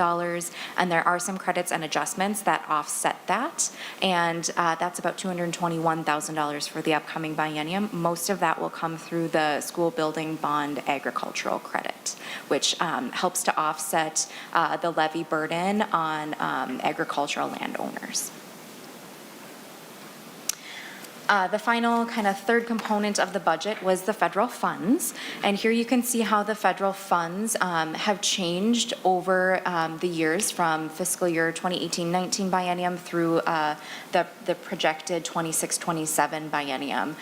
and there are some credits and adjustments that offset that, and that's about $221,000 for the upcoming biennium. Most of that will come through the school building bond agricultural credit, which helps to offset the levy burden on agricultural landowners. The final kind of third component of the budget was the federal funds. And here you can see how the federal funds have changed over the years from fiscal year 2018-19 biennium through the projected 26-27 biennium.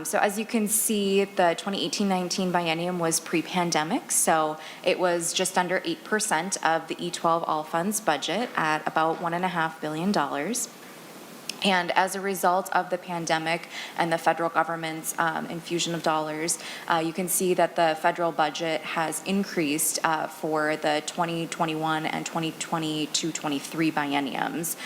So as you can see, the 2018-19 biennium was pre-pandemic, so it was just under 8% of the E12 all funds budget at about $1.5 billion. And as a result of the pandemic and the federal government's infusion of dollars, you can see that the federal budget has increased for the 2021 and 2022-23 bienniums,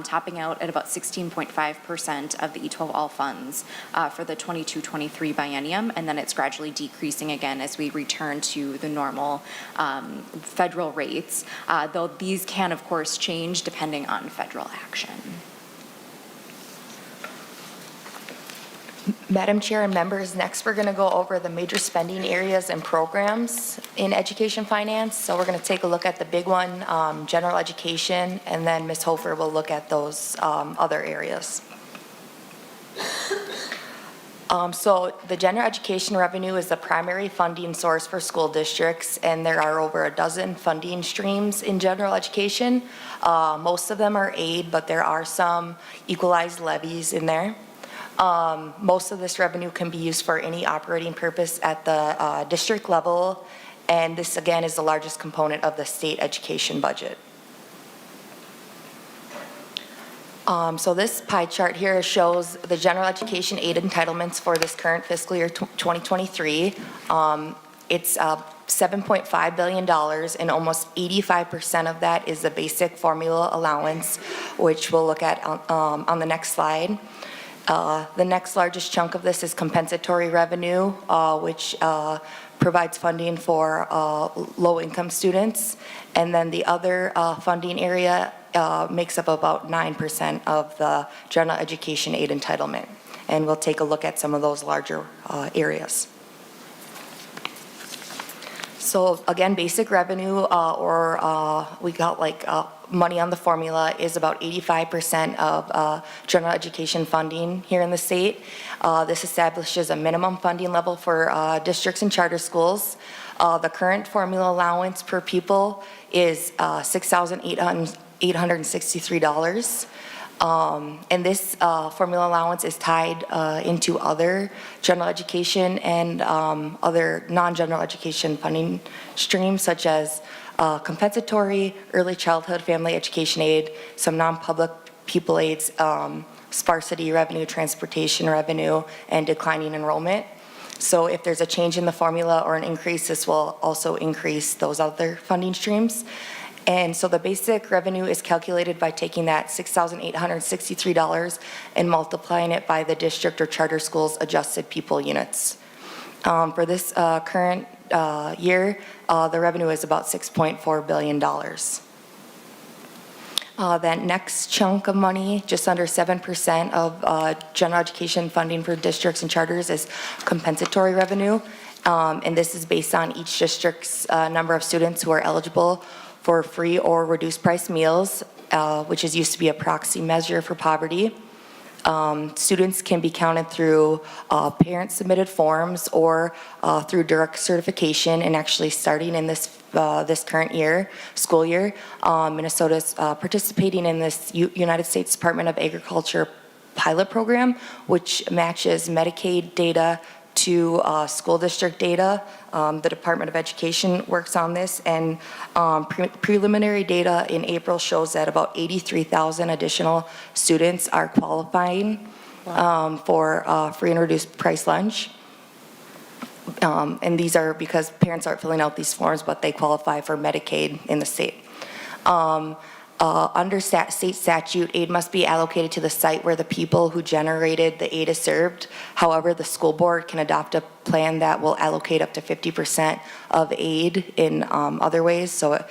topping out at about 16.5% of the E12 all funds for the 22-23 biennium, and then it's gradually decreasing again as we return to the normal federal rates, though these can, of course, change depending on federal action. Madam Chair and members, next we're going to go over the major spending areas and programs in education finance. So we're going to take a look at the big one, general education, and then Ms. Hofer will look at those other areas. So the general education revenue is the primary funding source for school districts, and there are over a dozen funding streams in general education. Most of them are aid, but there are some equalized levies in there. Most of this revenue can be used for any operating purpose at the district level, and this again is the largest component of the state education budget. So this pie chart here shows the general education aid entitlements for this current fiscal year 2023. It's $7.5 billion, and almost 85% of that is the basic formula allowance, which we'll look at on the next slide. The next largest chunk of this is compensatory revenue, which provides funding for low-income students. And then the other funding area makes up about 9% of the general education aid entitlement. And we'll take a look at some of those larger areas. So again, basic revenue, or we got like money on the formula, is about 85% of general education funding here in the state. This establishes a minimum funding level for districts and charter schools. The current formula allowance per pupil is $6,863. And this formula allowance is tied into other general education and other non-general education funding streams, such as compensatory, early childhood family education aid, some non-public pupil aids, sparsity revenue, transportation revenue, and declining enrollment. So if there's a change in the formula or an increase, this will also increase those other funding streams. And so the basic revenue is calculated by taking that $6,863 and multiplying it by the district or charter school's adjusted pupil units. For this current year, the revenue is about $6.4 billion. That next chunk of money, just under 7% of general education funding for districts and charters, is compensatory revenue. And this is based on each district's number of students who are eligible for free or reduced price meals, which is used to be a proxy measure for poverty. Students can be counted through parent-submitted forms or through direct certification, and actually starting in this current school year, Minnesota's participating in this United States Department of Agriculture pilot program, which matches Medicaid data to school district data. The Department of Education works on this, and preliminary data in April shows that about 83,000 additional students are qualifying for free and reduced price lunch. And these are because parents aren't filling out these forms, but they qualify for Medicaid in the state. Under state statute, aid must be allocated to the site where the people who generated the aid is served. However, the school board can adopt a plan that will allocate up to 50% of aid in other ways. So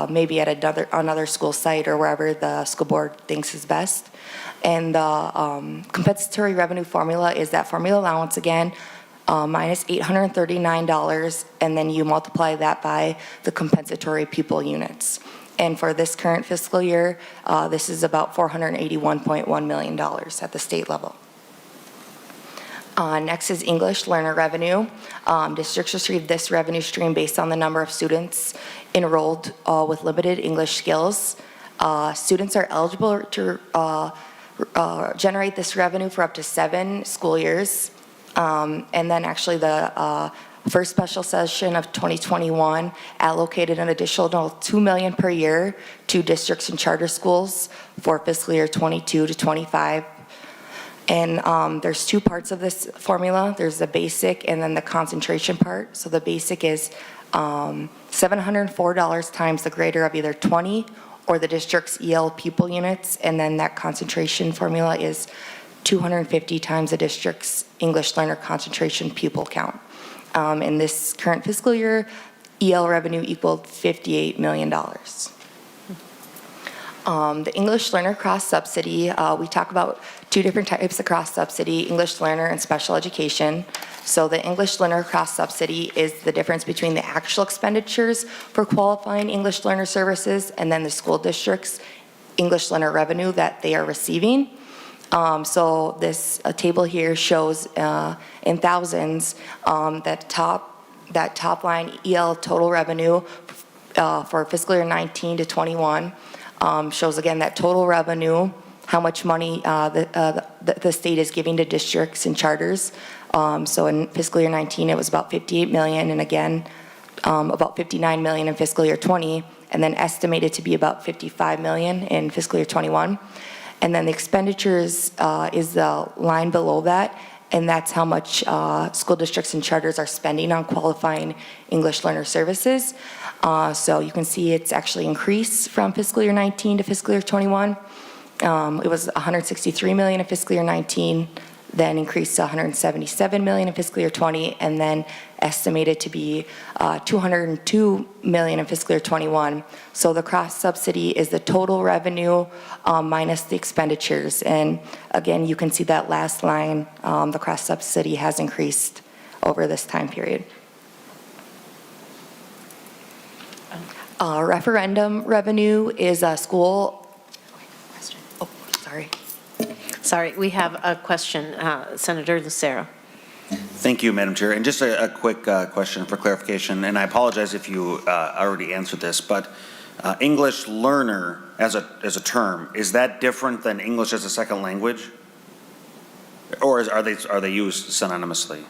maybe at another school site or wherever the school board thinks is best. And the compensatory revenue formula is that formula allowance again, minus $839, and then you multiply that by the compensatory pupil units. And for this current fiscal year, this is about $481.1 million at the state level. Next is English learner revenue. Districts receive this revenue stream based on the number of students enrolled with limited English skills. Students are eligible to generate this revenue for up to 7 school years. And then actually the first special session of 2021 allocated an additional $2 million per year to districts and charter schools for fiscal year 22 to 25. And there's two parts of this formula. There's the basic and then the concentration part. So the basic is $704 times the greater of either 20 or the district's EL pupil units. And then that concentration formula is 250 times the district's English learner concentration pupil count. In this current fiscal year, EL revenue equaled $58 million. The English learner cross subsidy, we talk about two different types of cross subsidy, English learner and special education. So the English learner cross subsidy is the difference between the actual expenditures for qualifying English learner services and then the school district's English learner revenue that they are receiving. So this table here shows in thousands that top line EL total revenue for fiscal year 19 to 21 shows again that total revenue, how much money the state is giving to districts and charters. So in fiscal year 19 it was about 58 million, and again about 59 million in fiscal year 20, and then estimated to be about 55 million in fiscal year 21. And then the expenditures is the line below that, and that's how much school districts and charters are spending on qualifying English learner services. So you can see it's actually increased from fiscal year 19 to fiscal year 21. It was 163 million in fiscal year 19, then increased to 177 million in fiscal year 20, and then estimated to be 202 million in fiscal year 21. So the cross subsidy is the total revenue minus the expenditures. And again, you can see that last line, the cross subsidy has increased over this time period. Referendum revenue is a school. Oh, sorry. Sorry, we have a question. Senator Lucero. Thank you, Madam Chair. And just a quick question for clarification, and I apologize if you already answered this, but English learner as a term, is that different than English as a second language? Or are they used synonymously?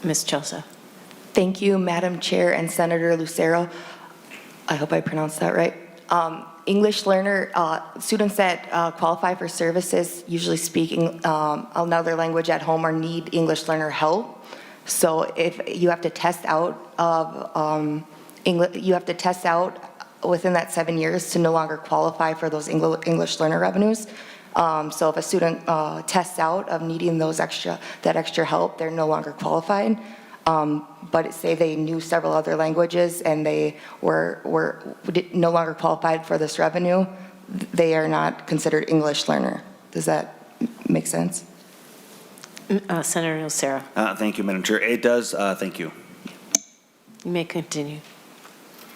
Ms. Joseph. Thank you, Madam Chair and Senator Lucero. I hope I pronounced that right. English learner, students that qualify for services usually speak another language at home or need English learner help. So if you have to test out of you have to test out within that 7 years to no longer qualify for those English learner revenues. So if a student tests out of needing that extra help, they're no longer qualified. But say they knew several other languages and they were no longer qualified for this revenue, they are not considered English learner. Does that make sense? Senator Lucero. Thank you, Madam Chair. It does. Thank you. You may continue.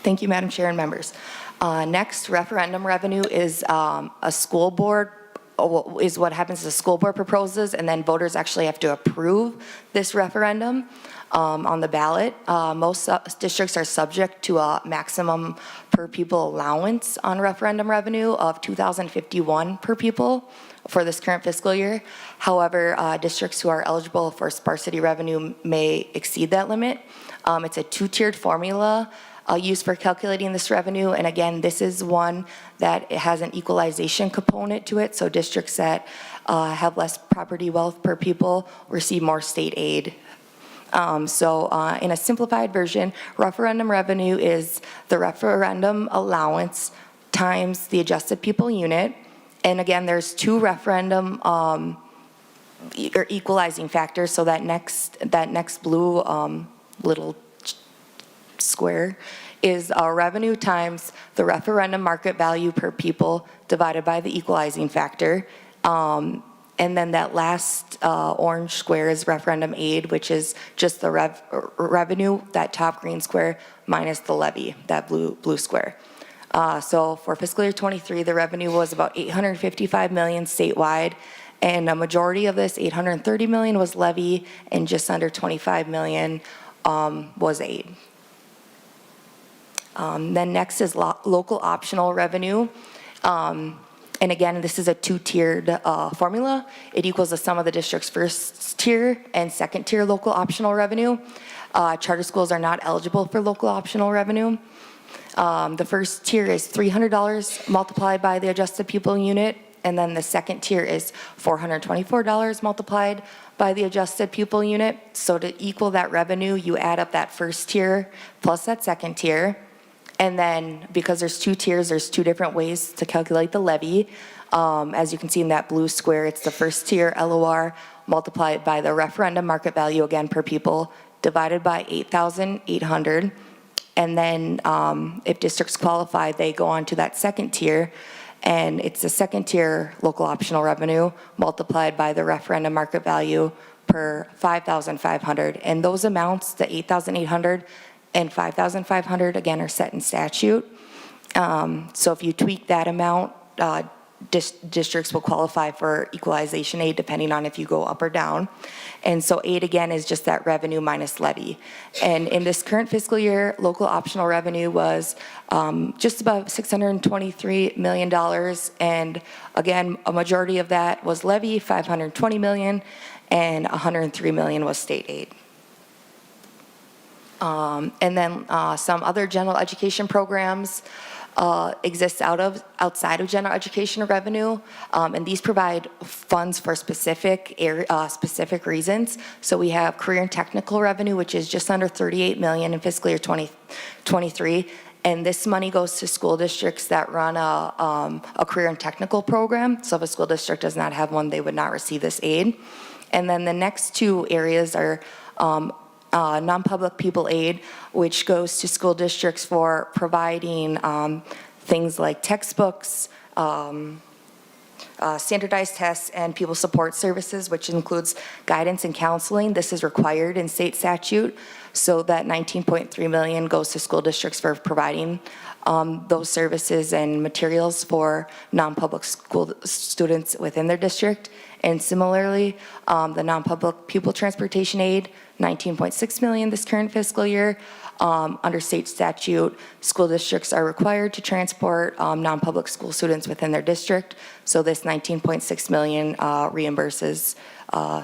Thank you, Madam Chair and members. Next, referendum revenue is a school board, is what happens is a school board proposes, and then voters actually have to approve this referendum on the ballot. Most districts are subject to a maximum per pupil allowance on referendum revenue of $2,051 per pupil for this current fiscal year. However, districts who are eligible for sparsity revenue may exceed that limit. It's a two-tiered formula used for calculating this revenue, and again, this is one that has an equalization component to it, so districts that have less property wealth per pupil receive more state aid. So in a simplified version, referendum revenue is the referendum allowance times the adjusted pupil unit, and again, there's two referendum or equalizing factors, so that next blue little square is revenue times the referendum market value per pupil divided by the equalizing factor. And then that last orange square is referendum aid, which is just the revenue, that top green square, minus the levy, that blue square. So for fiscal year 23, the revenue was about $855 million statewide, and a majority of this, $830 million, was levy, and just under $25 million was aid. Then next is local optional revenue. And again, this is a two-tiered formula. It equals the sum of the district's first tier and second tier local optional revenue. Charter schools are not eligible for local optional revenue. The first tier is $300 multiplied by the adjusted pupil unit, and then the second tier is $424 multiplied by the adjusted pupil unit. So to equal that revenue, you add up that first tier plus that second tier. And then because there's two tiers, there's two different ways to calculate the levy. As you can see in that blue square, it's the first tier LOR multiplied by the referendum market value, again per pupil, divided by 8,800. And then if districts qualify, they go on to that second tier, and it's the second tier local optional revenue multiplied by the referendum market value per 5,500. And those amounts, the 8,800 and 5,500, again, are set in statute. So if you tweak that amount, districts will qualify for equalization aid depending on if you go up or down. And so aid, again, is just that revenue minus levy. And in this current fiscal year, local optional revenue was just about $623 million. And again, a majority of that was levy, $520 million, and $103 million was state aid. And then some other general education programs exists outside of general education revenue, and these provide funds for specific reasons. So we have career and technical revenue, which is just under $38 million in fiscal year 2023, and this money goes to school districts that run a career and technical program. So if a school district does not have one, they would not receive this aid. And then the next two areas are non-public pupil aid, which goes to school districts for providing things like textbooks, standardized tests, and pupil support services, which includes guidance and counseling. This is required in state statute, so that $19.3 million goes to school districts for providing those services and materials for non-public school students within their district. And similarly, the non-public pupil transportation aid, $19.6 million this current fiscal year. Under state statute, school districts are required to transport non-public school students within their district. So this $19.6 million reimburses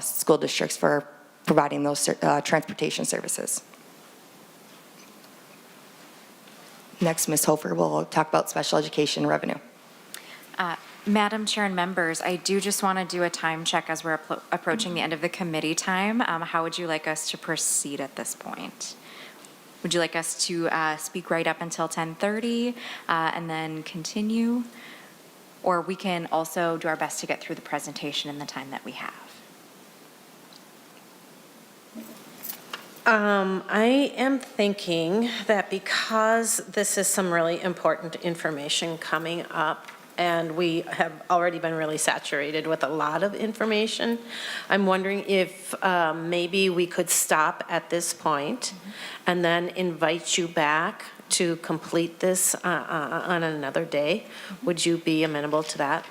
school districts for providing those transportation services. Next, Ms. Hofer will talk about special education revenue. Madam Chair and members, I do just want to do a time check as we're approaching the end of the committee time. How would you like us to proceed at this point? Would you like us to speak right up until 10:30 and then continue? Or we can also do our best to get through the presentation in the time that we have. I am thinking that because this is some really important information coming up, and we have already been really saturated with a lot of information, I'm wondering if maybe we could stop at this point and then invite you back to complete this on another day. Would you be amenable to that?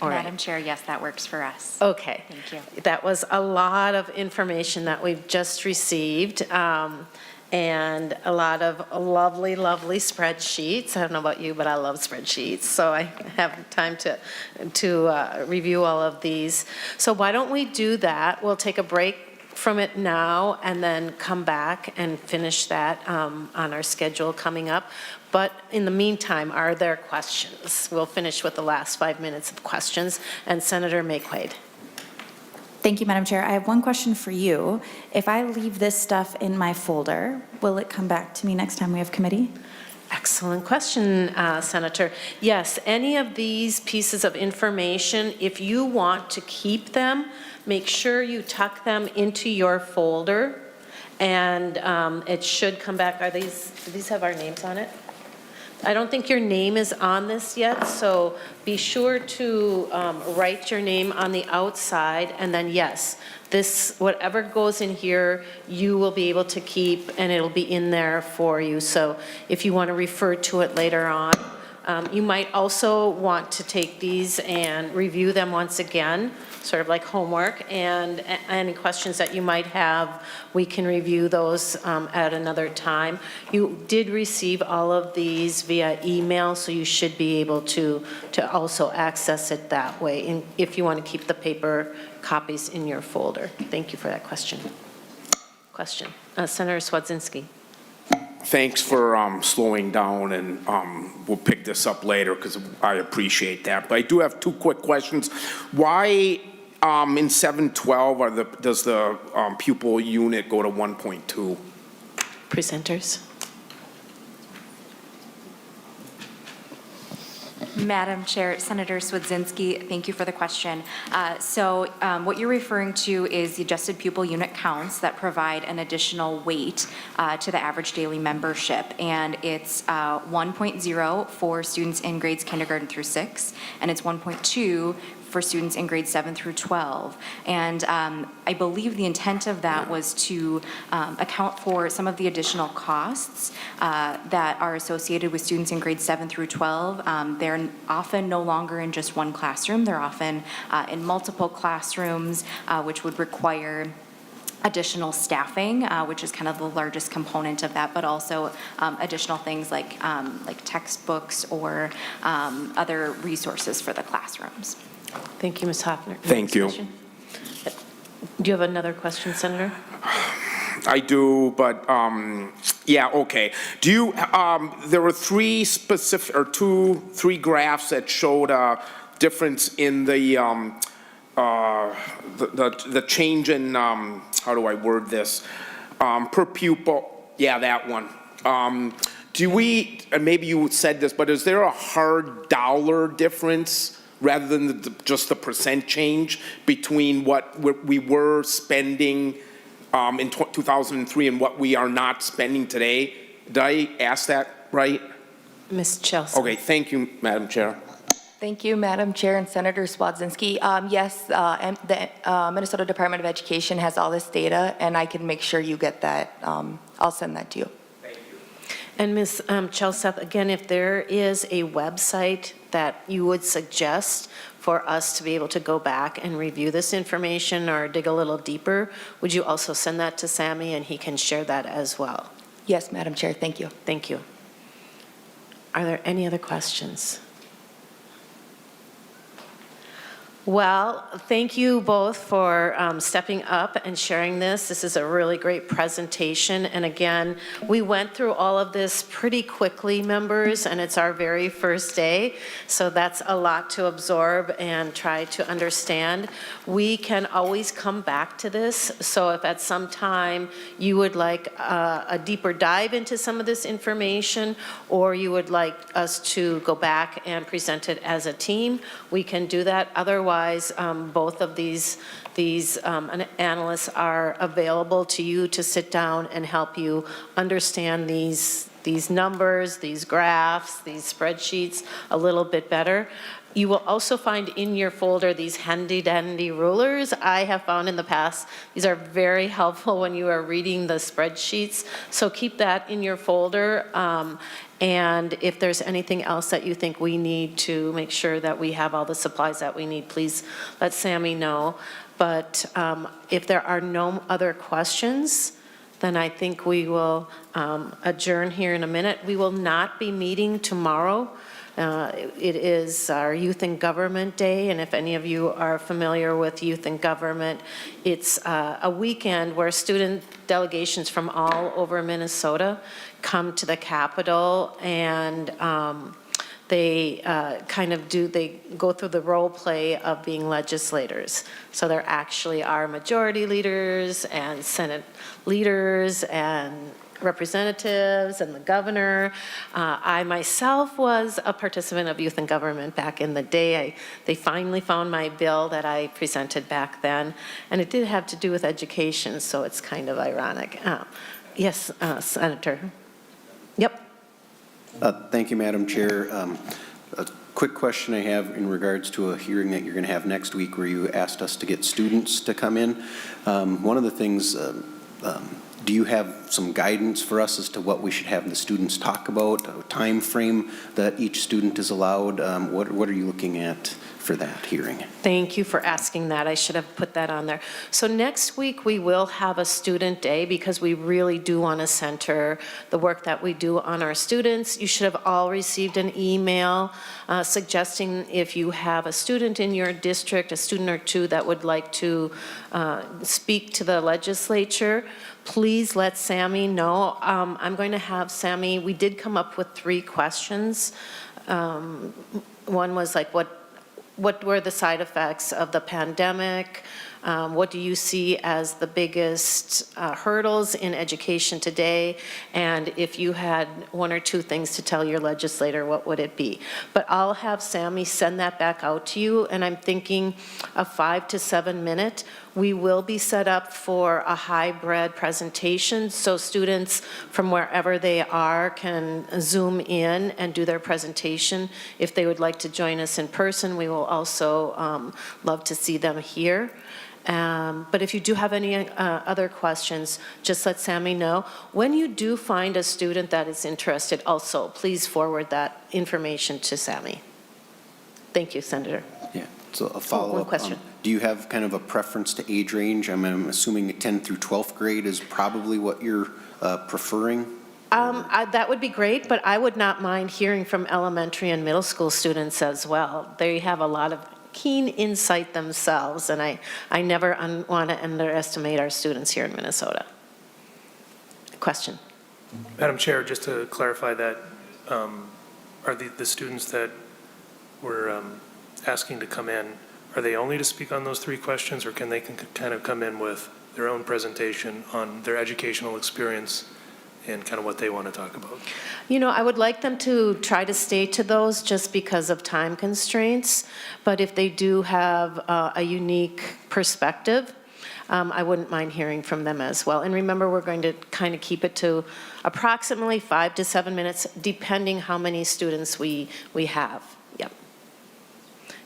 All right. Madam Chair, yes, that works for us. Okay. Thank you. That was a lot of information that we've just received, and a lot of lovely, lovely spreadsheets. I don't know about you, but I love spreadsheets, so I have time to review all of these. So why don't we do that? We'll take a break from it now and then come back and finish that on our schedule coming up. But in the meantime, are there questions? We'll finish with the last 5 minutes of questions. And Senator McQuaid. Thank you, Madam Chair. I have one question for you. If I leave this stuff in my folder, will it come back to me next time we have committee? Excellent question, Senator. Yes, any of these pieces of information, if you want to keep them, make sure you tuck them into your folder, and it should come back. Do these have our names on it? I don't think your name is on this yet, so be sure to write your name on the outside, and then yes, this, whatever goes in here, you will be able to keep, and it'll be in there for you. So if you want to refer to it later on, You might also want to take these and review them once again, sort of like homework, and any questions that you might have, we can review those at another time. You did receive all of these via email, so you should be able to also access it that way, and if you want to keep the paper copies in your folder. Thank you for that question. Senator Swedzinski. Thanks for slowing down, and we'll pick this up later because I appreciate that. But I do have two quick questions. Why in 712 does the pupil unit go to 1.2? Presenters. Madam Chair, Senator Swedzinski, thank you for the question. So what you're referring to is the adjusted pupil unit counts that provide an additional weight to the average daily membership. And it's 1.0 for students in grades kindergarten through 6, and it's 1.2 for students in grades 7 through 12. And I believe the intent of that was to account for some of the additional costs that are associated with students in grades 7 through 12. They're often no longer in just one classroom. They're often in multiple classrooms, which would require additional staffing, which is kind of the largest component of that, but also additional things like textbooks or other resources for the classrooms. Thank you, Ms. Hoffner. Thank you. Do you have another question, Senator? I do, but yeah, okay. Do you? There were three graphs that showed a difference in the change in how do I word this per pupil? Yeah, that one. Do we? And maybe you said this, but is there a hard dollar difference rather than just the percent change between what we were spending in 2003 and what we are not spending today? Did I ask that right? Ms. Chelsea. Okay, thank you, Madam Chair. Thank you, Madam Chair and Senator Swedzinski. Yes, and the Minnesota Department of Education has all this data, and I can make sure you get that. I'll send that to you. And Ms. Chelseth, again, if there is a website that you would suggest for us to be able to go back and review this information or dig a little deeper, would you also send that to Sammy and he can share that as well? Yes, Madam Chair, thank you. Thank you. Are there any other questions? Well, thank you both for stepping up and sharing this. This is a really great presentation. And again, we went through all of this pretty quickly, members, and it's our very first day. So that's a lot to absorb and try to understand. We can always come back to this. So if at some time you would like a deeper dive into some of this information, or you would like us to go back and present it as a team, we can do that. Otherwise, both of these analysts are available to you to sit down and help you understand these numbers, these graphs, these spreadsheets a little bit better. You will also find in your folder these handy-dandy rulers. I have found in the past, these are very helpful when you are reading the spreadsheets. So keep that in your folder. And if there's anything else that you think we need to make sure that we have all the supplies that we need, please let Sammy know. But if there are no other questions, then I think we will adjourn here in a minute. We will not be meeting tomorrow. It is our Youth in Government Day, and if any of you are familiar with Youth in Government, it's a weekend where student delegations from all over Minnesota come to the Capitol, and they they go through the role play of being legislators. So there actually are majority leaders and Senate leaders and representatives and the governor. I myself was a participant of Youth in Government back in the day. They finally found my bill that I presented back then, and it did have to do with education, so it's kind of ironic. Yes, Senator. Yep. Thank you, Madam Chair. A quick question I have in regards to a hearing that you're going to have next week where you asked us to get students to come in. One of the things Do you have some guidance for us as to what we should have the students talk about, a time frame that each student is allowed? What are you looking at for that hearing? Thank you for asking that. I should have put that on there. So next week, we will have a student day because we really do want to center the work that we do on our students. You should have all received an email suggesting if you have a student in your district, a student or two that would like to speak to the legislature, please let Sammy know. I'm going to have Sammy, we did come up with 3 questions. One was like, what were the side effects of the pandemic? What do you see as the biggest hurdles in education today? And if you had 1 or 2 things to tell your legislator, what would it be? But I'll have Sammy send that back out to you, and I'm thinking a 5 to 7 minute. We will be set up for a hybrid presentation, so students from wherever they are can Zoom in and do their presentation. If they would like to join us in person, we will also love to see them here. But if you do have any other questions, just let Sammy know. When you do find a student that is interested also, please forward that information to Sammy. Thank you, Senator. Yeah, so a follow-up. One question. Do you have kind of a preference to age range? I'm assuming 10th through 12th grade is probably what you're preferring? That would be great, but I would not mind hearing from elementary and middle school students as well. They have a lot of keen insight themselves, and I never want to underestimate our students here in Minnesota. Question. Madam Chair, just to clarify that, are the students that we're asking to come in, are they only to speak on those 3 questions, or can they kind of come in with their own presentation on their educational experience and kind of what they want to talk about? You know, I would like them to try to stay to those just because of time constraints, but if they do have a unique perspective, I wouldn't mind hearing from them as well. And remember, we're going to kind of keep it to approximately 5 to 7 minutes, depending how many students we have. Yep.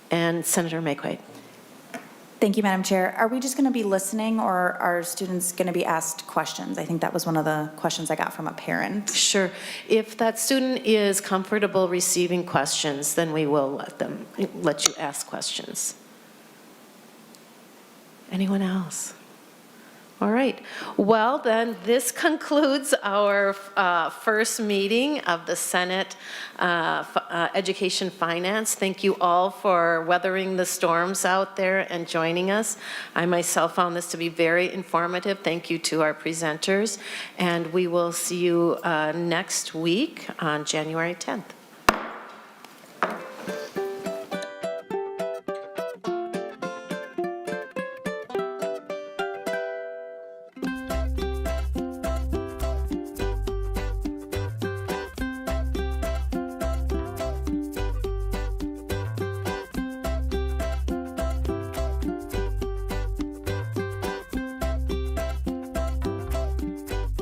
And Senator McQuaid. Thank you, Madam Chair. Are we just going to be listening, or are students going to be asked questions? I think that was one of the questions I got from a parent. Sure. If that student is comfortable receiving questions, then we will let you ask questions. Anyone else? All right. Well, then, this concludes our first meeting of the Senate Education Finance. Thank you all for weathering the storms out there and joining us. I myself found this to be very informative. Thank you to our presenters. And we will see you next week on January 10th.